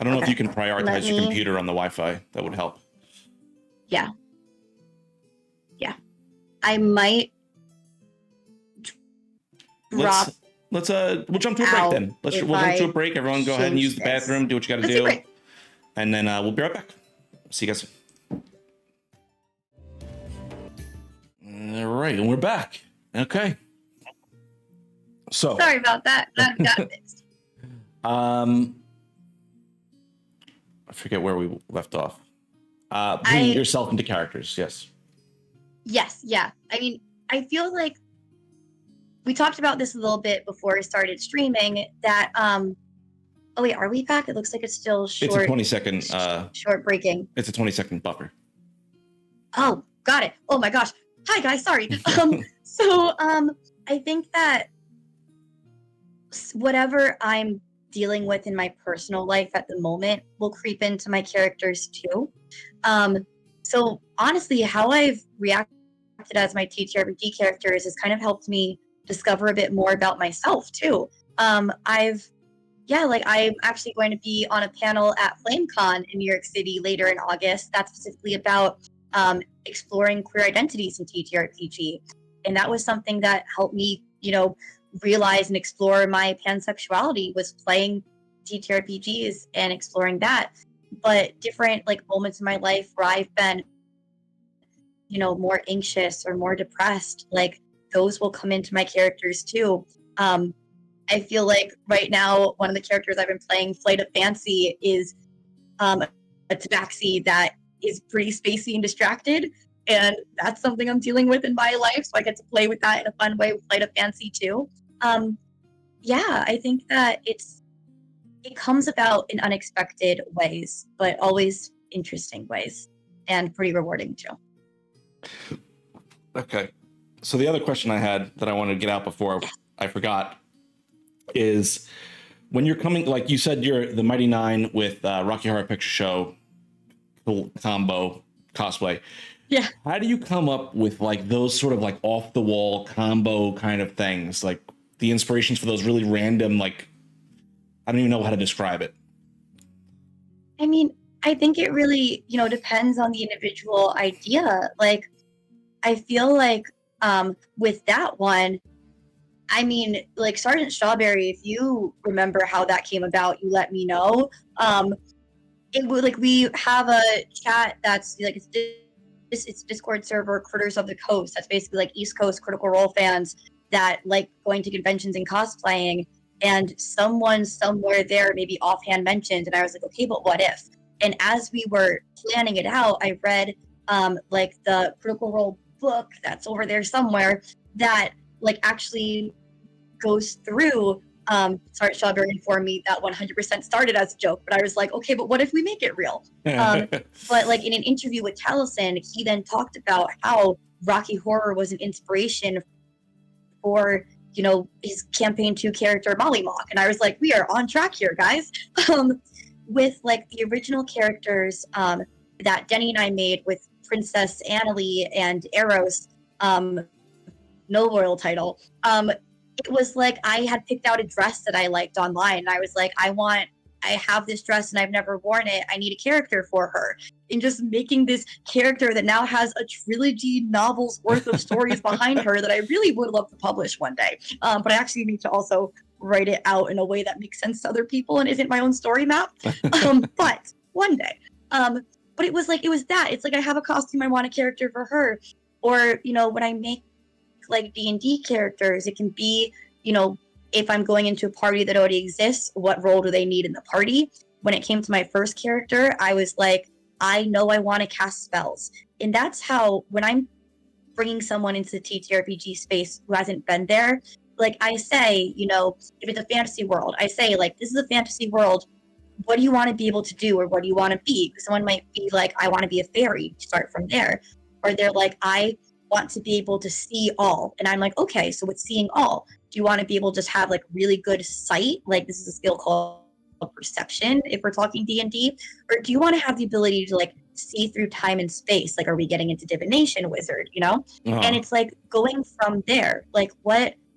I don't know if you can prioritize your computer on the Wi-Fi. That would help. Yeah. Yeah. I might drop. We'll jump to a break then. We'll jump to a break. Everyone go ahead and use the bathroom, do what you got to do. And then we'll be right back. See you guys soon. All right, and we're back. Okay. So sorry about that. That got fixed. I forget where we left off. Bringing yourself into characters, yes. Yes, yeah. I mean, I feel like we talked about this a little bit before I started streaming. That oh wait, are we back? It looks like it's still short. It's a 20-second. Short breaking. It's a 20-second buffer. Oh, got it. Oh my gosh. Hi guys, sorry. So I think that whatever I'm dealing with in my personal life at the moment will creep into my characters too. So honestly, how I've reacted as my TTRPG characters has kind of helped me discover a bit more about myself too. I'm actually going to be on a panel at FlameCon in New York City later in August. That's specifically about exploring queer identities in TTRPG. And that was something that helped me, realize and explore my pansexuality, was playing TTRPGs and exploring that. But different moments in my life where I've been, more anxious or more depressed, those will come into my characters too. I feel like right now, one of the characters I've been playing, Flight of Fancy, is a tabaxi that is pretty spacey and distracted. And that's something I'm dealing with in my life. So I get to play with that in a fun way with Flight of Fancy too. I think that it comes about in unexpected ways, but always interesting ways, and pretty rewarding too. Okay. So the other question I had that I wanted to get out before I forgot is, when you're coming, like you said, you're the Mighty Nine with Rocky Horror Picture Show combo cosplay. Yeah. How do you come up with those sort of off the wall combo kind of things? Like the inspirations for those really random, I don't even know how to describe it. I mean, I think it really, depends on the individual idea. I feel like with that one, I mean, Sergeant Strawberry, if you remember how that came about, you let me know. It would we have a chat that's it's Discord server, Critters of the Coast. That's basically East Coast Critical Role fans that like going to conventions and cosplaying. And someone somewhere there maybe offhand mentioned, and I was like, okay, but what if? And as we were planning it out, I read the Critical Role book that's over there somewhere that actually goes through. Sorry, Strawberry informed me that 100% started as a joke, but I was like, okay, but what if we make it real? But in an interview with Taliesin, he then talked about how Rocky Horror was an inspiration for his campaign 2 character Molly Mock, and I was like, we are on track here, guys. With the original characters that Denny and I made with Princess Annalie and Eros, no royal title. It was I had picked out a dress that I liked online, and I was like, I have this dress and I've never worn it. I need a character for her. And just making this character that now has a trilogy novels worth of stories behind her that I really would love to publish one day. But I actually need to also write it out in a way that makes sense to other people and isn't my own story map. But one day. But it was that. It's I have a costume, I want a character for her. Or, when I make D&D characters, it can be, if I'm going into a party that already exists, what role do they need in the party? When it came to my first character, I was like, I know I want to cast spells. And that's how, when I'm bringing someone into the TTRPG space who hasn't been there, I say, if it's a fantasy world, I say, this is a fantasy world. What do you want to be able to do, or what do you want to be? Because someone might be I want to be a fairy, start from there. Or they're I want to be able to see all. And I'm like, okay, so what's seeing all? Do you want to be able to just have really good sight? This is a skill called perception if we're talking D&D. Or do you want to have the ability to see through time and space? Are we getting into divination wizard, And it's going from there.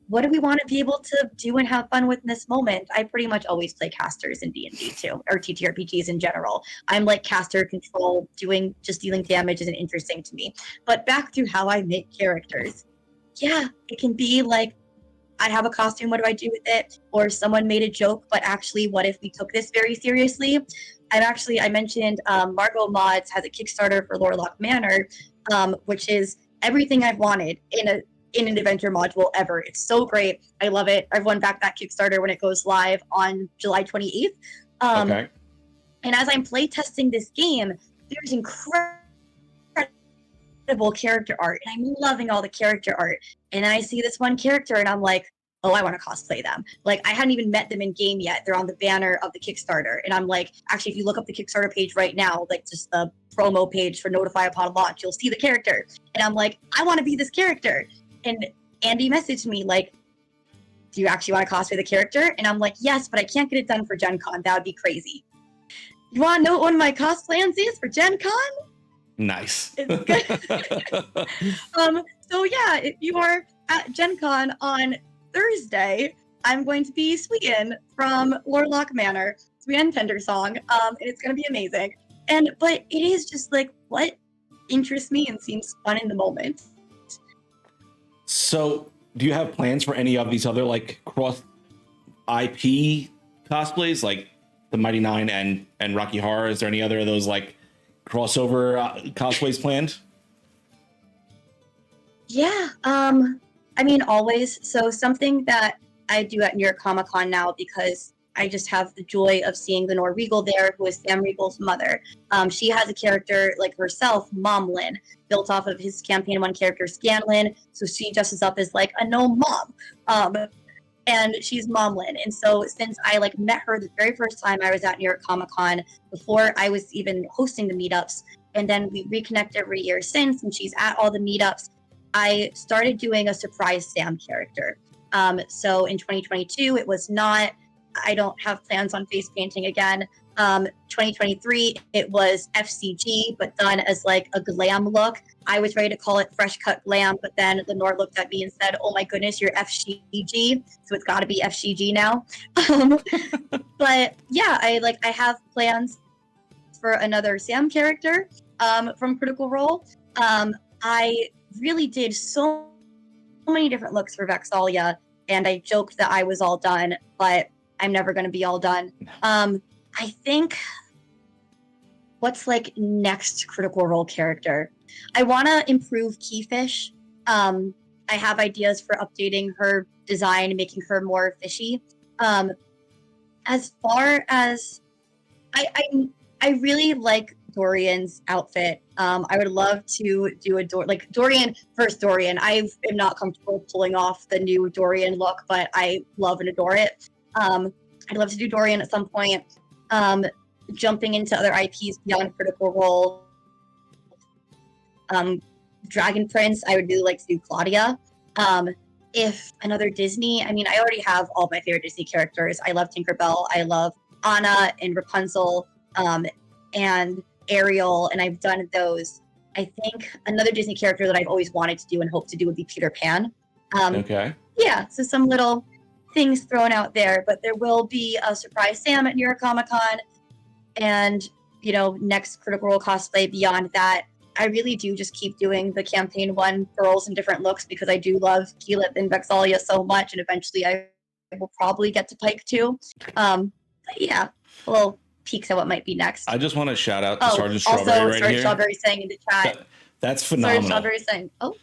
What do we want to be able to do and have fun with in this moment? I pretty much always play casters in D&D too, or TTRPGs in general. I'm caster control, dealing damage isn't interesting to me. But back to how I make characters. Yeah, it can be I have a costume, what do I do with it? Or someone made a joke, but actually, what if we took this very seriously? I mentioned Margot Mods has a Kickstarter for Lorlock Manor, which is everything I've wanted in an adventure module ever. It's so great. I love it. I've won back that Kickstarter when it goes live on July 28th. Okay. And, as I'm playtesting this game, there's incredible incredible character art, and I'm loving all the character art. And then I see this one character, and I'm like, oh, I want to cosplay them. Like, I hadn't even met them in game yet. They're on the banner of the Kickstarter. And I'm like, actually, if you look up the Kickstarter page right now, like just the promo page for Notify Upon Launch, you'll see the character. And I'm like, I want to be this character. And Andy messaged me like, do you actually want to cosplay the character? And I'm like, yes, but I can't get it done for Gen Con. That would be crazy. You want to know what one of my cos plans is for Gen Con? Nice. It's good. So yeah, if you are at Gen Con on Thursday, I'm going to be Sweeten from Lorlock Manor, Sweeten Tender Song, and it's going to be amazing. But it is just like what interests me and seems fun in the moment. So, do you have plans for any of these other like cross IP cosplays, like the Mighty Nine and Rocky Horror? Is there any other of those like crossover cosplays planned? Yeah, I mean, always. So something that I do at New York Comic Con now, because I just have the joy of seeing the Nor Regal there, who is Sam Regal's mother. She has a character like herself, Momlin, built off of his campaign one character, Scanlin. So she dresses up as like a gnome mom. And she's Momlin. And so since I like met her the very first time I was at New York Comic Con, before I was even hosting the meetups, and then we reconnect every year since, and she's at all the meetups, I started doing a surprise Sam character. So in 2022, it was not, I don't have plans on face painting again. 2023, it was FCG, but done as like a glam look. I was ready to call it Fresh Cut Glam, but then the Nord looked at me and said, oh my goodness, you're FCG. So it's got to be FCG now. But yeah, I have plans for another Sam character from Critical Role. I really did so many different looks for Vexalia, and I joked that I was all done, but I'm never going to be all done. I think what's like next Critical Role character? I want to improve Keyfish. I have ideas for updating her design, making her more fishy. As far as I really like Dorian's outfit. I would love to do a Dorian. I am not comfortable pulling off the new Dorian look, but I love and adore it. I'd love to do Dorian at some point. Jumping into other IPs beyond Critical Role. Dragon Prince, I would really like to do Claudia. If another Disney, I mean, I already have all my favorite Disney characters. I love Tinkerbell. I love Anna and Rapunzel, and Ariel, and I've done those. I think another Disney character that I've always wanted to do and hope to do would be Peter Pan. Okay. Yeah, so some little things thrown out there, but there will be a surprise Sam at New York Comic Con, and next Critical Role cosplay beyond that. I really do just keep doing the campaign one girls in different looks because I do love Keyleth and Vexalia so much, and eventually I will probably get to Pike too. But yeah, a little peeks at what might be next. I just want to shout out to Sergeant also, Strawberry right Sergeant here. Strawberry saying in the chat. That's phenomenal. Sergeant Strawberry saying, oh.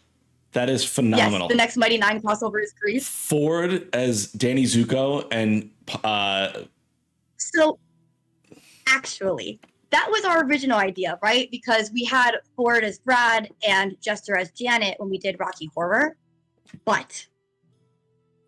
That is phenomenal. Yes, the next Mighty Nine crossover is Grease. Ford as Danny Zuko and So, actually, that was our original idea, right? Because we had Ford as Brad and Jester as Janet when we did Rocky Horror. But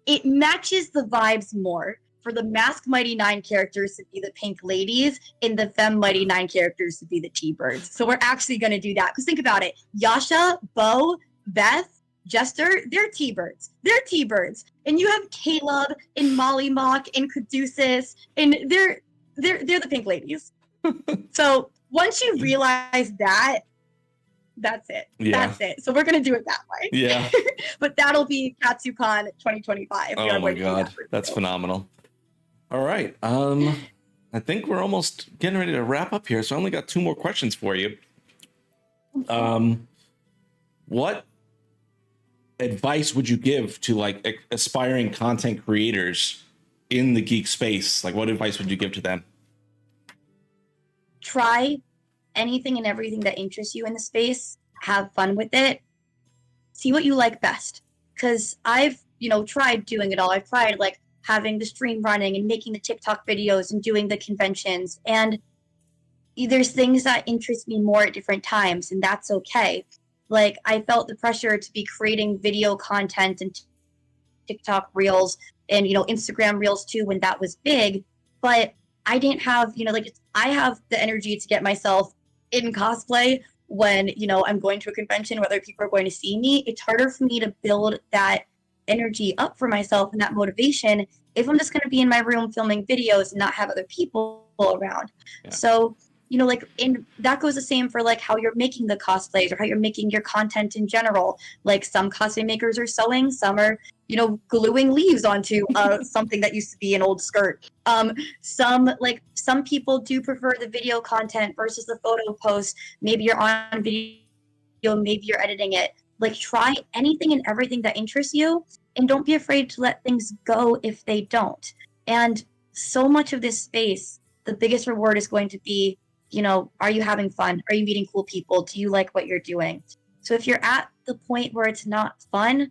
it matches the vibes more for the Mask Mighty Nine characters to be the Pink Ladies and the Femme Mighty Nine characters to be the T-Birds. So we're actually going to do that. Because think about it. Yasha, Bo, Beth, Jester, they're T-Birds. They're T-Birds. And you have Caleb and Molly Mock and Caduceus, and they're the Pink Ladies. So once you realize that, that's it. Yeah. That's it. So we're going to do it that way. Yeah. But that'll be KatsuCon 2025. Oh my God. That's phenomenal. All right. I think we're almost getting ready to wrap up here. So I only got 2 more questions for you. What advice would you give to like aspiring content creators in the geek space? Like what advice would you give to them? Try anything and everything that interests you in the space. Have fun with it. See what you like best. Because I've, tried doing it all. I've tried like having the stream running and making the TikTok videos and doing the conventions. And there's things that interest me more at different times, and that's okay. Like, I felt the pressure to be creating video content and TikTok reels and, Instagram reels too when that was big. But I didn't have, I have the energy to get myself in cosplay when, I'm going to a convention, whether people are going to see me. It's harder for me to build that energy up for myself and that motivation if I'm just going to be in my room filming videos and not have other people around. Yeah. So, and that goes the same for like how you're making the cosplays or how you're making your content in general. Like some cosplay makers are sewing, some are, gluing leaves onto something that used to be an old skirt. Some people do prefer the video content versus the photo post. Maybe you're on video, maybe you're editing it. Like, try anything and everything that interests you, and don't be afraid to let things go if they don't. And so much of this space, the biggest reward is going to be, are you having fun? Are you meeting cool people? Do you like what you're doing? So if you're at the point where it's not fun,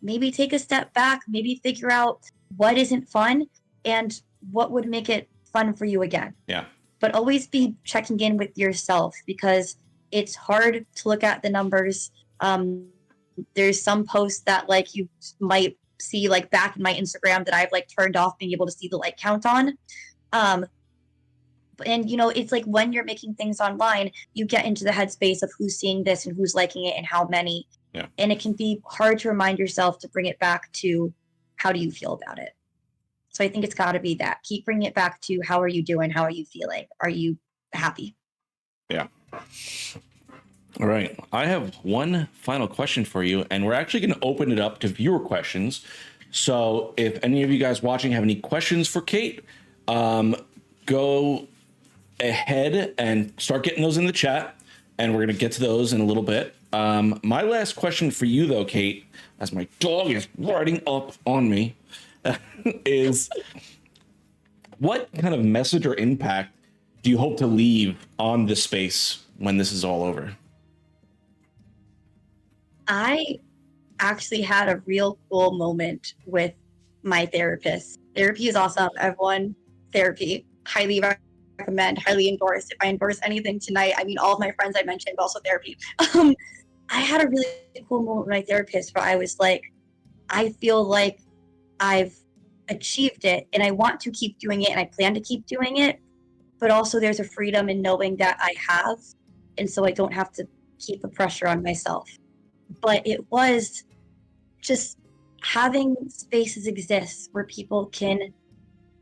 maybe take a step back, maybe figure out what isn't fun and what would make it fun for you again. Yeah. But always be checking in with yourself, because it's hard to look at the numbers. There's some posts that like you might see like back in my Instagram that I've like turned off being able to see the like count on. And it's like when you're making things online, you get into the headspace of who's seeing this and who's liking it and how many. Yeah. And it can be hard to remind yourself to bring it back to how do you feel about it. So I think it's got to be that. Keep bringing it back to how are you doing? How are you feeling? Are you happy? Yeah. All right. I have one final question for you, and we're actually going to open it up to viewer questions. So if any of you guys watching have any questions for Kate, go ahead and start getting those in the chat, and we're going to get to those in a little bit. My last question for you, though, Kate, as my dog is riding up on me, is what kind of message or impact do you hope to leave on this space when this is all over? I actually had a real cool moment with my therapist. Therapy is awesome. Everyone, therapy. Highly recommend, highly endorse. If I endorse anything tonight, I mean, all of my friends I mentioned, but also therapy. I had a really cool moment with my therapist where I was like, I feel like I've achieved it and I want to keep doing it and I plan to keep doing it. But also there's a freedom in knowing that I have. And so I don't have to keep the pressure on myself. But it was just having spaces exist where people can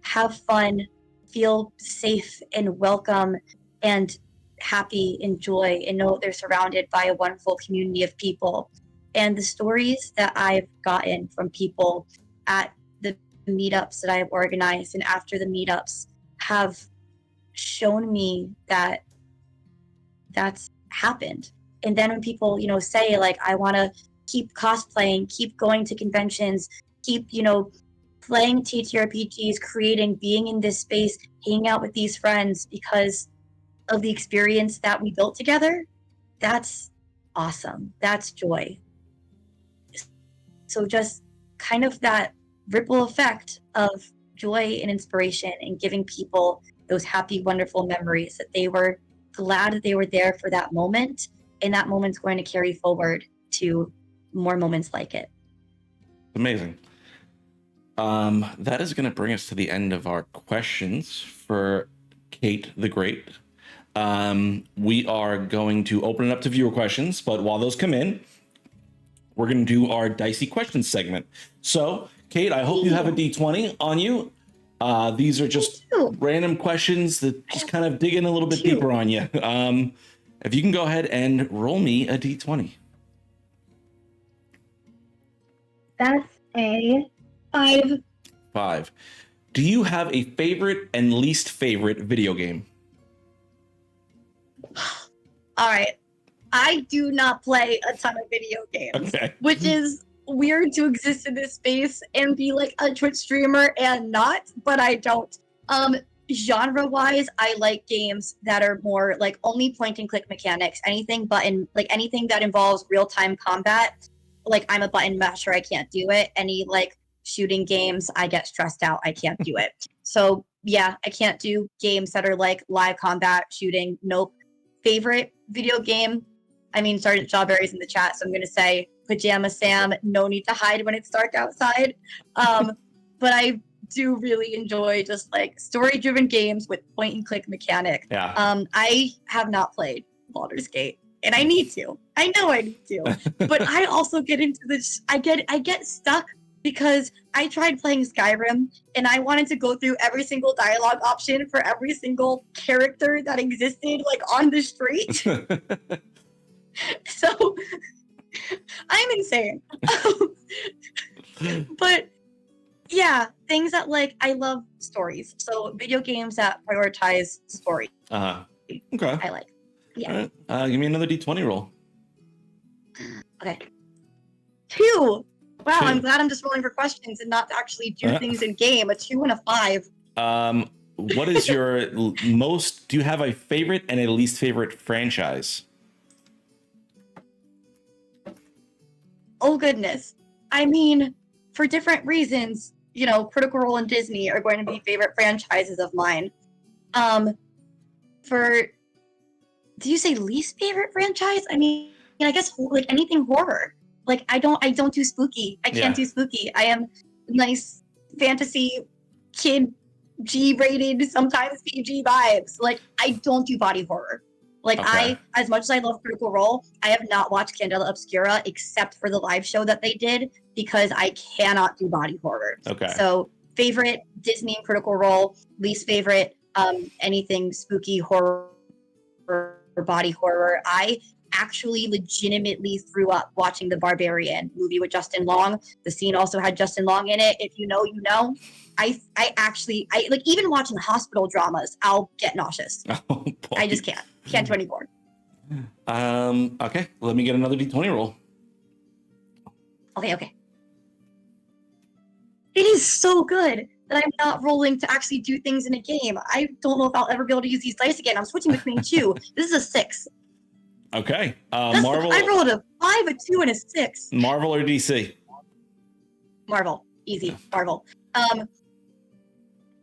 have fun, feel safe and welcome and happy and joy, and know they're surrounded by a wonderful community of people. And the stories that I've gotten from people at the meetups that I've organized and after the meetups have shown me that that's happened. And then when people, say like, I want to keep cosplaying, keep going to conventions, keep, playing TTRPGs, creating, being in this space, hanging out with these friends because of the experience that we built together, that's awesome. That's joy. So just kind of that ripple effect of joy and inspiration and giving people those happy, wonderful memories that they were glad that they were there for that moment. And that moment's going to carry forward to more moments like it. Amazing. That is going to bring us to the end of our questions for Kate the Great. We are going to open it up to viewer questions, but while those come in, we're going to do our dicey questions segment. So, Kate, I hope you have a D20 on you. These are just random questions that just kind of dig in a little bit deeper on you. If you can go ahead and roll me a D20. That's a 5. 5. Do you have a favorite and least favorite video game? All right. I do not play a ton of video games, which is weird to exist in this space and be like a Twitch streamer and not, but I don't. Genre-wise, I like games that are more like only point and click mechanics, anything button, like anything that involves real-time combat. Like I'm a button masher, I can't do it. Any like shooting games, I get stressed out, I can't do it. So yeah, I can't do games that are like live combat shooting. Nope. Favorite video game, I mean, Sergeant Strawberry's in the chat, so I'm going to say Pajama Sam, no need to hide when it's dark outside. But I do really enjoy just like story-driven games with point-and-click mechanic. Yeah. I have not played Baldur's Gate, and I need to. I know I need to. But I also get into this. I get stuck because I tried playing Skyrim, and I wanted to go through every single dialogue option for every single character that existed, like on the street. So I'm insane. But yeah, things that like I love stories. So video games that prioritize story. Okay. I like. Yeah. All right. Give me another D20 roll. Okay. 2. Wow, 2. I'm glad I'm just rolling for questions and not actually do things in game. A 2 and a 5. What is your most? Do you have a favorite and a least favorite franchise? Oh goodness. I mean, for different reasons, you know, Critical Role and Disney are going to be favorite franchises of mine. Do you say least favorite franchise? I mean, I guess like anything horror. Like I don't do spooky. I can't do spooky. I am nice fantasy kid G-rated, sometimes PG vibes. Like I don't do body horror. Like as much as I love Critical Role, I have not watched Candela Obscura except for the live show that they did because I cannot do body horror. Okay. So favorite Disney and Critical Role, least favorite anything spooky horror or body horror. I actually legitimately threw up watching the Barbarian movie with Justin Long. The scene also had Justin Long in it. If you know, you know. I like even watching hospital dramas, I'll get nauseous. Oh, boy. I just can't do anymore. Okay, let me get another D20 roll. Okay. It is so good that I'm not rolling to actually do things in a game. I don't know if I'll ever be able to use these dice again. I'm switching between 2. This is a 6. Okay. Marvel. I rolled a 5, a 2, and a 6. Marvel or DC? Marvel. Easy. Marvel.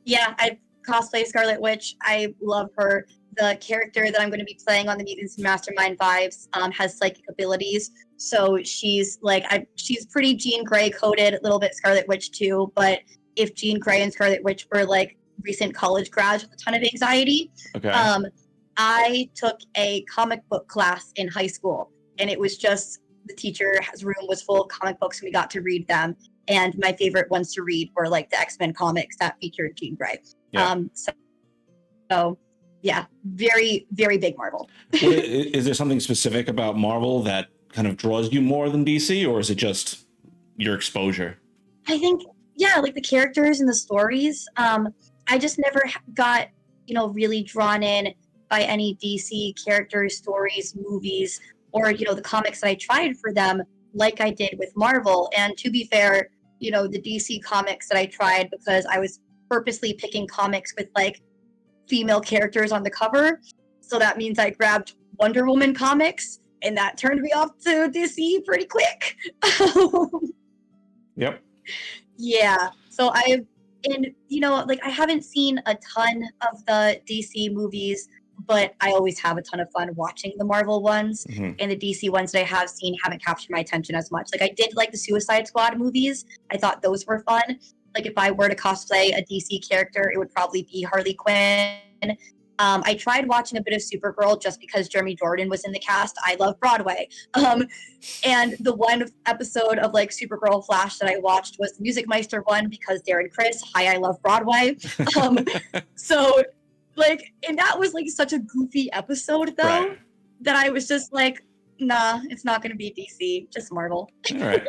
Yeah, I cosplay Scarlet Witch. I love her. The character that I'm going to be playing on the Mutants Mastermind Vibes has psychic abilities. So she's she's pretty Jean Grey coded, a little bit Scarlet Witch too. But if Jean Grey and Scarlet Witch were like recent college grads with a ton of anxiety, I took a comic book class in high school, and it was just the teacher's room was full of comic books, and we got to read them. And my favorite ones to read were like the X-Men comics that featured Jean Grey. Yeah. So yeah, very, very big Marvel. Is there something specific about Marvel that kind of draws you more than DC, or is it just your exposure? I think, yeah, like the characters and the stories. I just never got, really drawn in by any DC characters, stories, movies, or, the comics that I tried for them like I did with Marvel. And to be fair, the DC comics that I tried because I was purposely picking comics with like female characters on the cover. So that means I grabbed Wonder Woman comics, and that turned me off to DC pretty quick. Yep. Yeah. So I haven't seen a ton of the DC movies, but I always have a ton of fun watching the Marvel ones. Mm-hmm. And the DC ones that I have seen haven't captured my attention as much. Like I did like the Suicide Squad movies. I thought those were fun. Like if I were to cosplay a DC character, it would probably be Harley Quinn. I tried watching a bit of Supergirl just because Jeremy Jordan was in the cast. I love Broadway. And the one episode of like Supergirl Flash that I watched was the Music Meister one because Darren Criss, hi, I love Broadway. So like, and that was like such a goofy episode though, that I was just like, nah, it's not going to be DC, just Marvel. All right.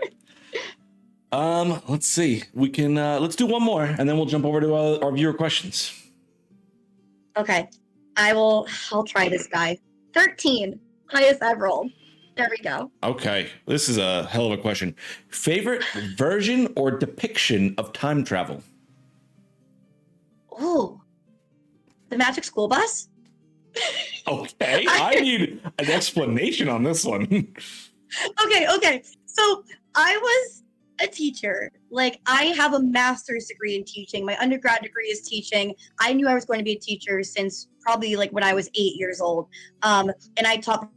Let's see. We can let's do one more, and then we'll jump over to our viewer questions. Okay, I'll try this guy. 13, highest I've rolled. There we go. Okay, this is a hell of a question. Favorite version or depiction of time travel? Oh, the Magic School Bus? Okay, I need an explanation on this one. Okay. So I was a teacher. Like I have a master's degree in teaching. My undergrad degree is teaching. I knew I was going to be a teacher since probably like when I was 8 years old. And I taught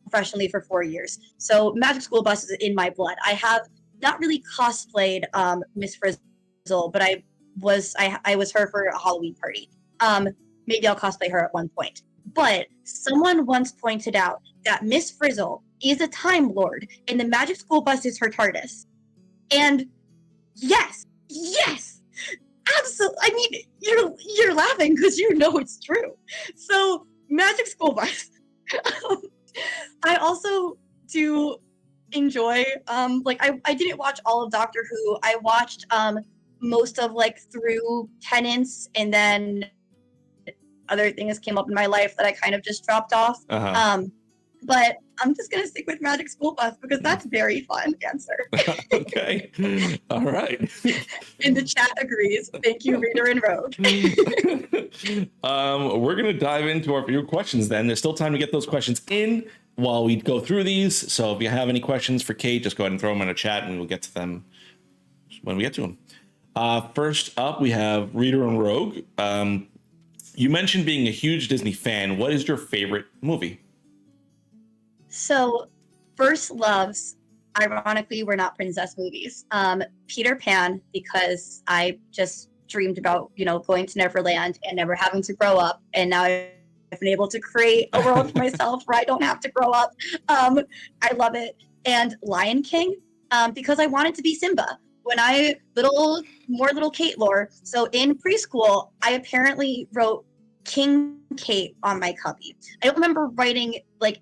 professionally for 4 years. So Magic School Bus is in my blood. I have not really cosplayed Miss Frizzle, but I was her for a Halloween party. Maybe I'll cosplay her at one point. But someone once pointed out that Miss Frizzle is a Time Lord, and the Magic School Bus is her TARDIS. And yes, absolutely. I mean, you're laughing because you know it's true. So Magic School Bus. I also do enjoy I didn't watch all of Doctor Who. I watched most of through Tenants, and then other things came up in my life that I kind of just dropped off. But I'm just gonna stick with Magic School Bus because that's very fun answer. Okay. All right. And the chat agrees. Thank you, Reader and Rogue. We're gonna dive into our few questions then. There's still time to get those questions in while we go through these. So if you have any questions for Kate, just go ahead and throw them in a chat and we'll get to them when we get to them. First up, we have Reader and Rogue. You mentioned being a huge Disney fan. What is your favorite movie? So, first loves, ironically, were not princess movies. Peter Pan, because I just dreamed about, going to Neverland and never having to grow up. And now I've been able to create a world for myself where I don't have to grow up. I love it. And Lion King, because I wanted to be Simba. When more little Kate lore. So in preschool, I apparently wrote King Kate on my cubby. I don't remember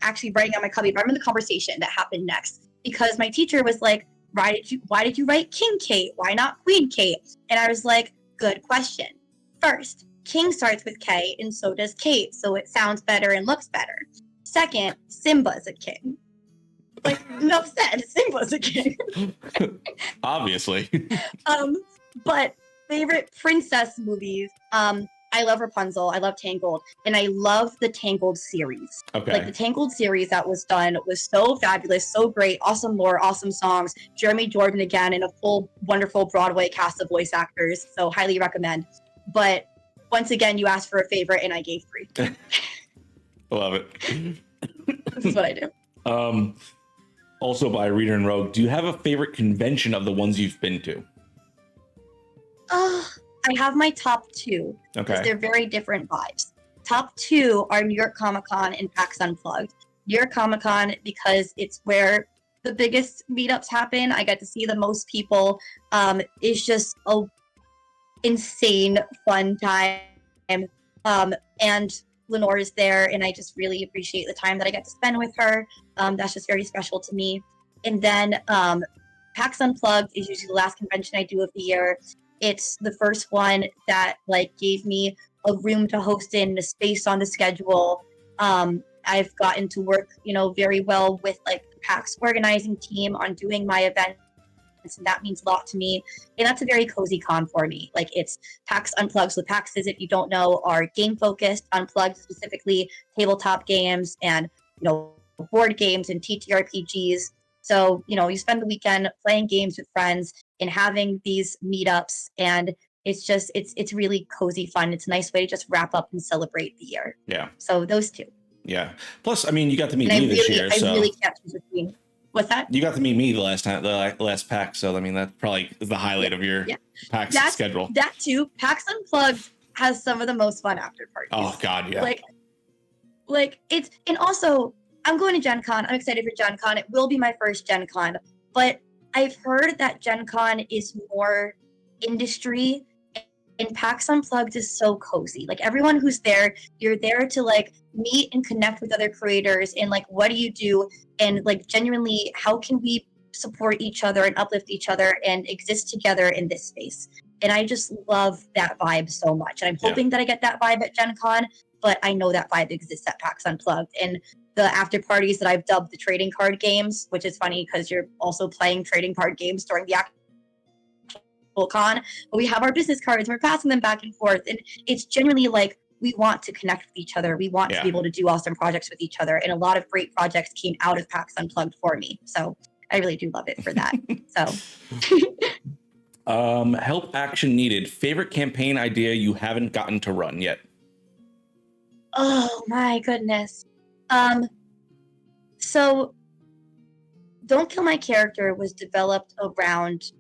actually writing on my cubby, but I remember the conversation that happened next because my teacher was like, why did you write King Kate? Why not Queen Kate? And I was like, good question. First, King starts with K and so does Kate, so it sounds better and looks better. Second, Simba's a king. Enough said, Simba's a king. Obviously. But favorite princess movies, I love Rapunzel, I love Tangled, and I love the Tangled series. Okay. The Tangled series that was done was so fabulous, so great, awesome lore, awesome songs. Jeremy Jordan again, and a full, wonderful Broadway cast of voice actors, so highly recommend. But once again, you asked for a favorite, and I gave 3. Love it. This is what I do. Also by Reader and Rogue, do you have a favorite convention of the ones you've been to? I have my top 2 because they're very different vibes. Top 2 are New York Comic Con and PAX Unplugged. New York Comic Con because it's where the biggest meetups happen. I get to see the most people. It's just a insane fun time. And Lenore is there, and I just really appreciate the time that I get to spend with her. That's just very special to me. And then PAX Unplugged is usually the last convention I do of the year. It's the first one that gave me a room to host in, a space on the schedule. I've gotten to work, very well with the PAX organizing team on doing my events, and that means a lot to me. And that's a very cozy con for me. It's PAX Unplugged. So PAXs, if you don't know, are game focused. Unplugged specifically tabletop games and board games and TTRPGs. So, you spend the weekend playing games with friends and having these meetups, and it's really cozy fun. It's a nice way to just wrap up and celebrate the year. Yeah. So those 2. Yeah. Plus, I mean, you got to meet me this year. I really can't choose between. What's that? You got to meet me the last PAX. So, I mean, that probably is the highlight of your PAX schedule. That too. PAX Unplugged has some of the most fun after parties. Oh, God, yeah. It's, and also, I'm going to Gen Con. I'm excited for Gen Con. It will be my first Gen Con. But I've heard that Gen Con is more industry, and PAX Unplugged is so cozy. Everyone who's there, you're there to meet and connect with other creators, and what do you do, and genuinely, how can we support each other and uplift each other and exist together in this space? And I just love that vibe so much. And I'm hoping that I get that vibe at Gen Con, but I know that vibe exists at PAX Unplugged. And the after parties that I've dubbed the trading card games, which is funny because you're also playing trading card games during the actual con. But we have our business cards and we're passing them back and forth. And it's genuinely we want to connect with each other. We want to be able to do awesome projects with each other. And a lot of great projects came out of PAX Unplugged for me. So I really do love it for that. So help action needed. Favorite campaign idea you haven't gotten to run yet? Oh my goodness. So Don't Kill My Character was developed around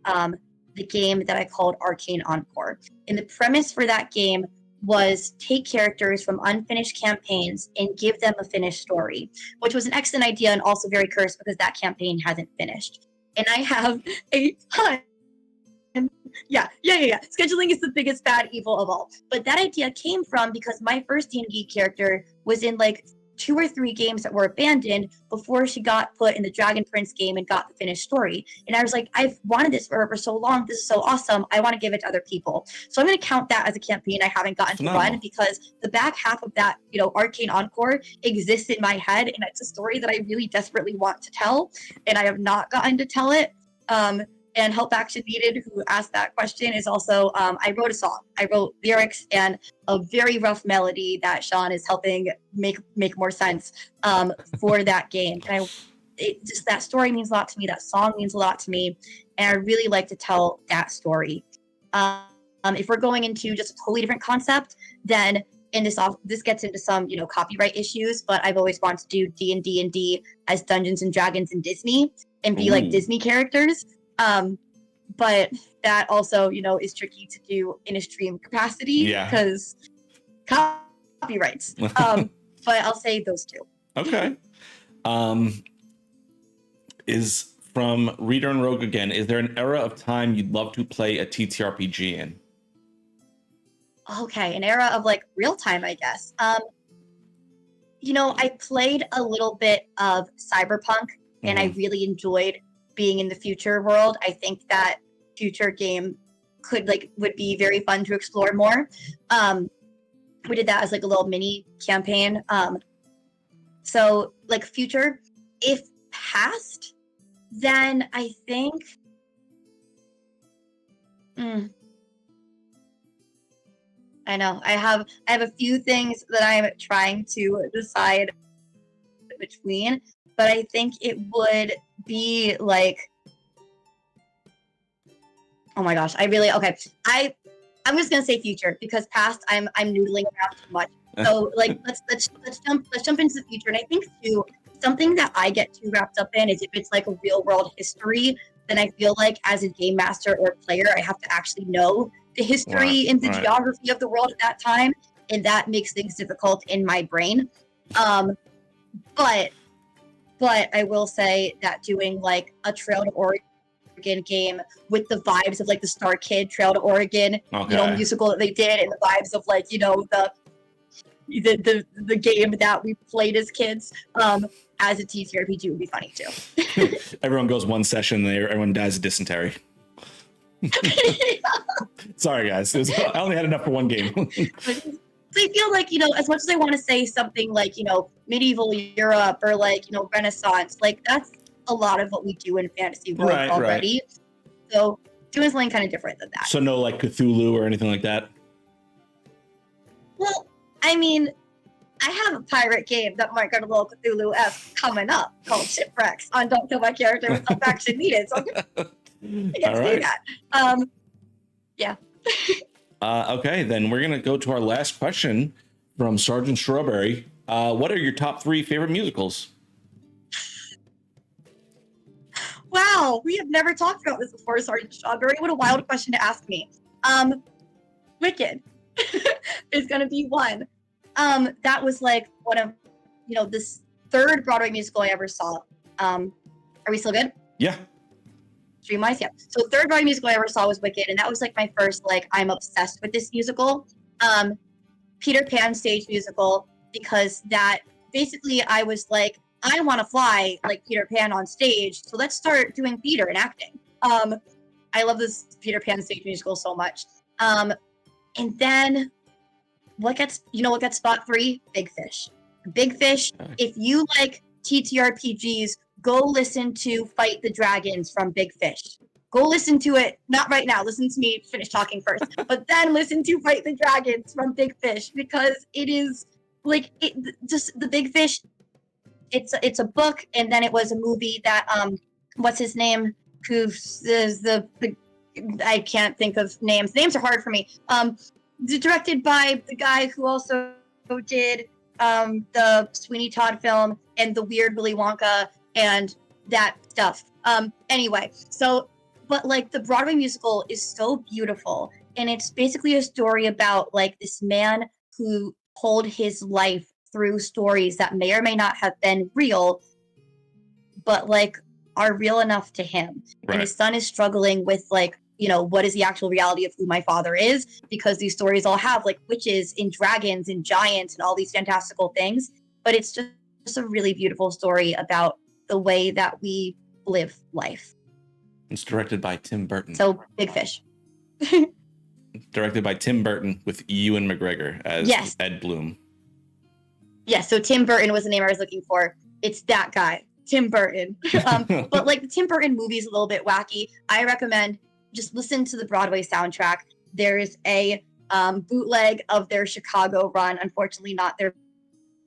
the game that I called Arcane Encore. And the premise for that game was take characters from unfinished campaigns and give them a finished story, which was an excellent idea and also very cursed because that campaign hasn't finished. And I have a ton. Yeah. Scheduling is the biggest bad evil of all. But that idea came from because my first D&D character was in like 2 or 3 games that were abandoned before she got put in the Dragon Prince game and got the finished story. And I was like, I've wanted this for her for so long. This is so awesome. I want to give it to other people. So I'm going to count that as a campaign I haven't gotten to run because the back half of that, Arcane Encore exists in my head. And it's a story that I really desperately want to tell. And I have not gotten to tell it. And Help Action Needed, who asked that question, is also, I wrote a song. I wrote lyrics and a very rough melody that Sean is helping make more sense for that game. And just that story means a lot to me. That song means a lot to me. And I really like to tell that story. If we're going into just a totally different concept, then this gets into some, copyright issues, but I've always wanted to do D&D as Dungeons and Dragons and Disney and be like Disney characters. But that also, is tricky to do in a stream capacity because copyrights. But I'll say those two. Okay. Is from Reader and Rogue again. Is there an era of time you'd love to play a TTRPG in? Okay, an era of like real time, I guess. I played a little bit of Cyberpunk, and I really enjoyed being in the future world. I think that future game would be very fun to explore more. We did that as like a little mini campaign. So like future, if past, then I think I know I have a few things that I'm trying to decide between, but I think it would be like, oh my gosh, I'm just gonna say future because past I'm noodling around too much. So like let's jump into the future. And I think too, something that I get too wrapped up in is if it's like a real world history, then I feel like as a game master or player, I have to actually know the history and the geography of the world at that time, and that makes things difficult in my brain. But I will say that doing like a Trail to Oregon game with the vibes of like the Star Kid Trail to Oregon, musical that they did, and the vibes of like, the game that we played as kids, as a TTRPG would be funny too. Everyone goes one session there, everyone dies of dysentery. Sorry guys, I only had enough for one game. So I feel like, as much as I want to say something like, medieval Europe or like, Renaissance, like that's a lot of what we do in fantasy world already. Right. So doing something kind of different than that. So no like Cthulhu or anything like that? Well, I mean, I have a pirate game that might get a little Cthulhu-esque coming up called Shipwrecks on Don't Kill My Character with Help Action Needed. So I get to do that. Yeah. Okay, then we're going to go to our last question from Sergeant Strawberry. What are your top 3 favorite musicals? Wow, we have never talked about this before, Sergeant Strawberry. What a wild question to ask me. Wicked is going to be one. That was like one of, this third Broadway musical I ever saw. Are we still good? Yeah. Stream-wise, yeah. So third Broadway musical I ever saw was Wicked, and that was like my first, like, I'm obsessed with this musical. Peter Pan stage musical, because that basically I was like, I want to fly like Peter Pan on stage, so let's start doing theater and acting. I love this Peter Pan stage musical so much. And then what gets spot 3? Big Fish. Big Fish. If you like TTRPGs, go listen to Fight the Dragons from Big Fish. Go listen to it. Not right now. Listen to me finish talking first. But then listen to Fight the Dragons from Big Fish, because it is like just the Big Fish. It's a book, and then it was a movie that what's his name? Who's the I can't think of names. Names are hard for me. Directed by the guy who also did the Sweeney Todd film and the weird Willy Wonka and that stuff. Anyway, so but like the Broadway musical is so beautiful, and it's basically a story about like this man who told his life through stories that may or may not have been real, but like are real enough to him. Right. And his son is struggling with like, you know, what is the actual reality of who my father is, because these stories all have like witches and dragons and giants and all these fantastical things. But it's just a really beautiful story about the way that we live life. It's directed by Tim Burton. So Big Fish. Directed by Tim Burton with Ewan McGregor as Yes. Ed Bloom. Yes, so Tim Burton was the name I was looking for. It's that guy, Tim Burton. But like the Tim Burton movie is a little bit wacky. I recommend just listen to the Broadway soundtrack. There's a bootleg of their Chicago run, unfortunately not their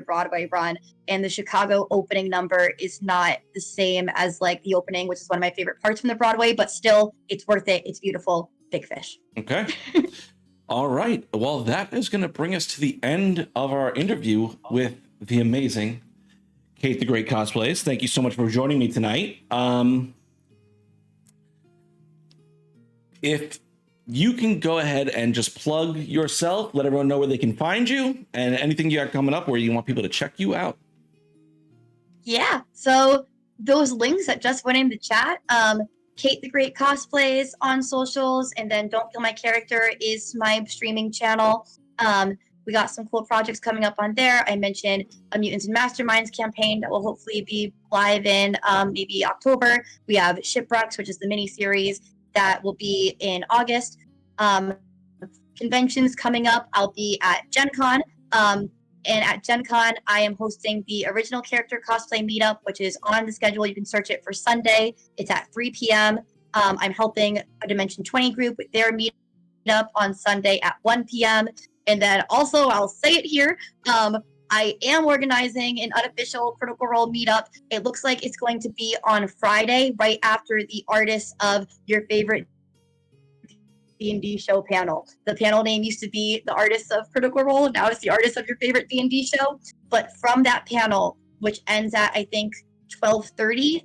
Broadway run, and the Chicago opening number is not the same as like the opening, which is one of my favorite parts from the Broadway, but still it's worth it. It's beautiful. Big Fish. Okay. All right. Well, that is going to bring us to the end of our interview with the amazing Kate the Great Cosplays. Thank you so much for joining me tonight. If you can go ahead and just plug yourself, let everyone know where they can find you and anything you got coming up where you want people to check you out. Yeah. So those links that just went in the chat, Kate the Great Cosplays on socials, and then Don't Kill My Character is my streaming channel. We got some cool projects coming up on there. I mentioned a Mutants and Masterminds campaign that will hopefully be live in maybe October. We have Shipwrecks, which is the mini series that will be in August. Conventions coming up. I'll be at Gen Con. And at Gen Con, I am hosting the original character cosplay meetup, which is on the schedule. You can search it for Sunday. It's at 3 p.m. I'm helping a Dimension 20 group with their meetup on Sunday at 1 p.m. And then also, I'll say it here, I am organizing an unofficial Critical Role meetup. It looks like it's going to be on Friday, right after the artists of your favorite D&D show panel. The panel name used to be the artists of Critical Role. Now it's the artists of your favorite D&D show. But from that panel, which ends at, I think, 12:30,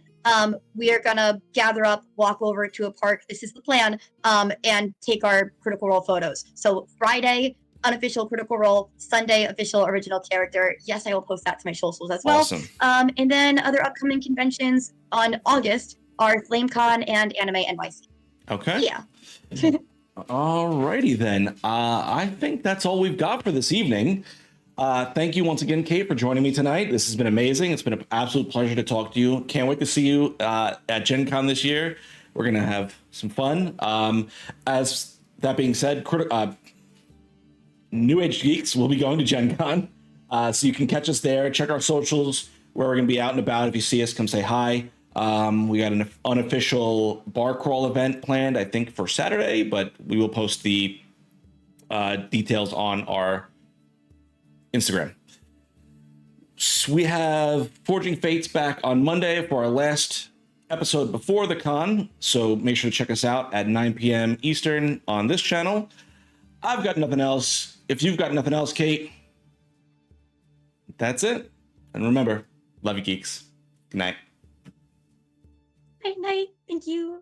we are going to gather up, walk over to a park. This is the plan, and take our Critical Role photos. So Friday, unofficial Critical Role, Sunday, official original character. Yes, I will post that to my socials as well. Awesome. And then other upcoming conventions on August are FlameCon and Anime NYC. Okay. Yeah. Alrighty then. I think that's all we've got for this evening. Thank you once again, Kate, for joining me tonight. This has been amazing. It's been an absolute pleasure to talk to you. Can't wait to see you at Gen Con this year. We're going to have some fun. As that being said, New Age Geeks will be going to Gen Con. So you can catch us there. Check our socials where we're going to be out and about. If you see us, come say hi. We got an unofficial bar crawl event planned, I think, for Saturday, but we will post the details on our Instagram. So we have Forging Fates back on Monday for our last episode before the con, so make sure to check us out at 9 p.m. Eastern on this channel. I've got nothing else. If you've got nothing else, Kate, that's it. And remember, love you, geeks. Good night. Night, night. Thank you.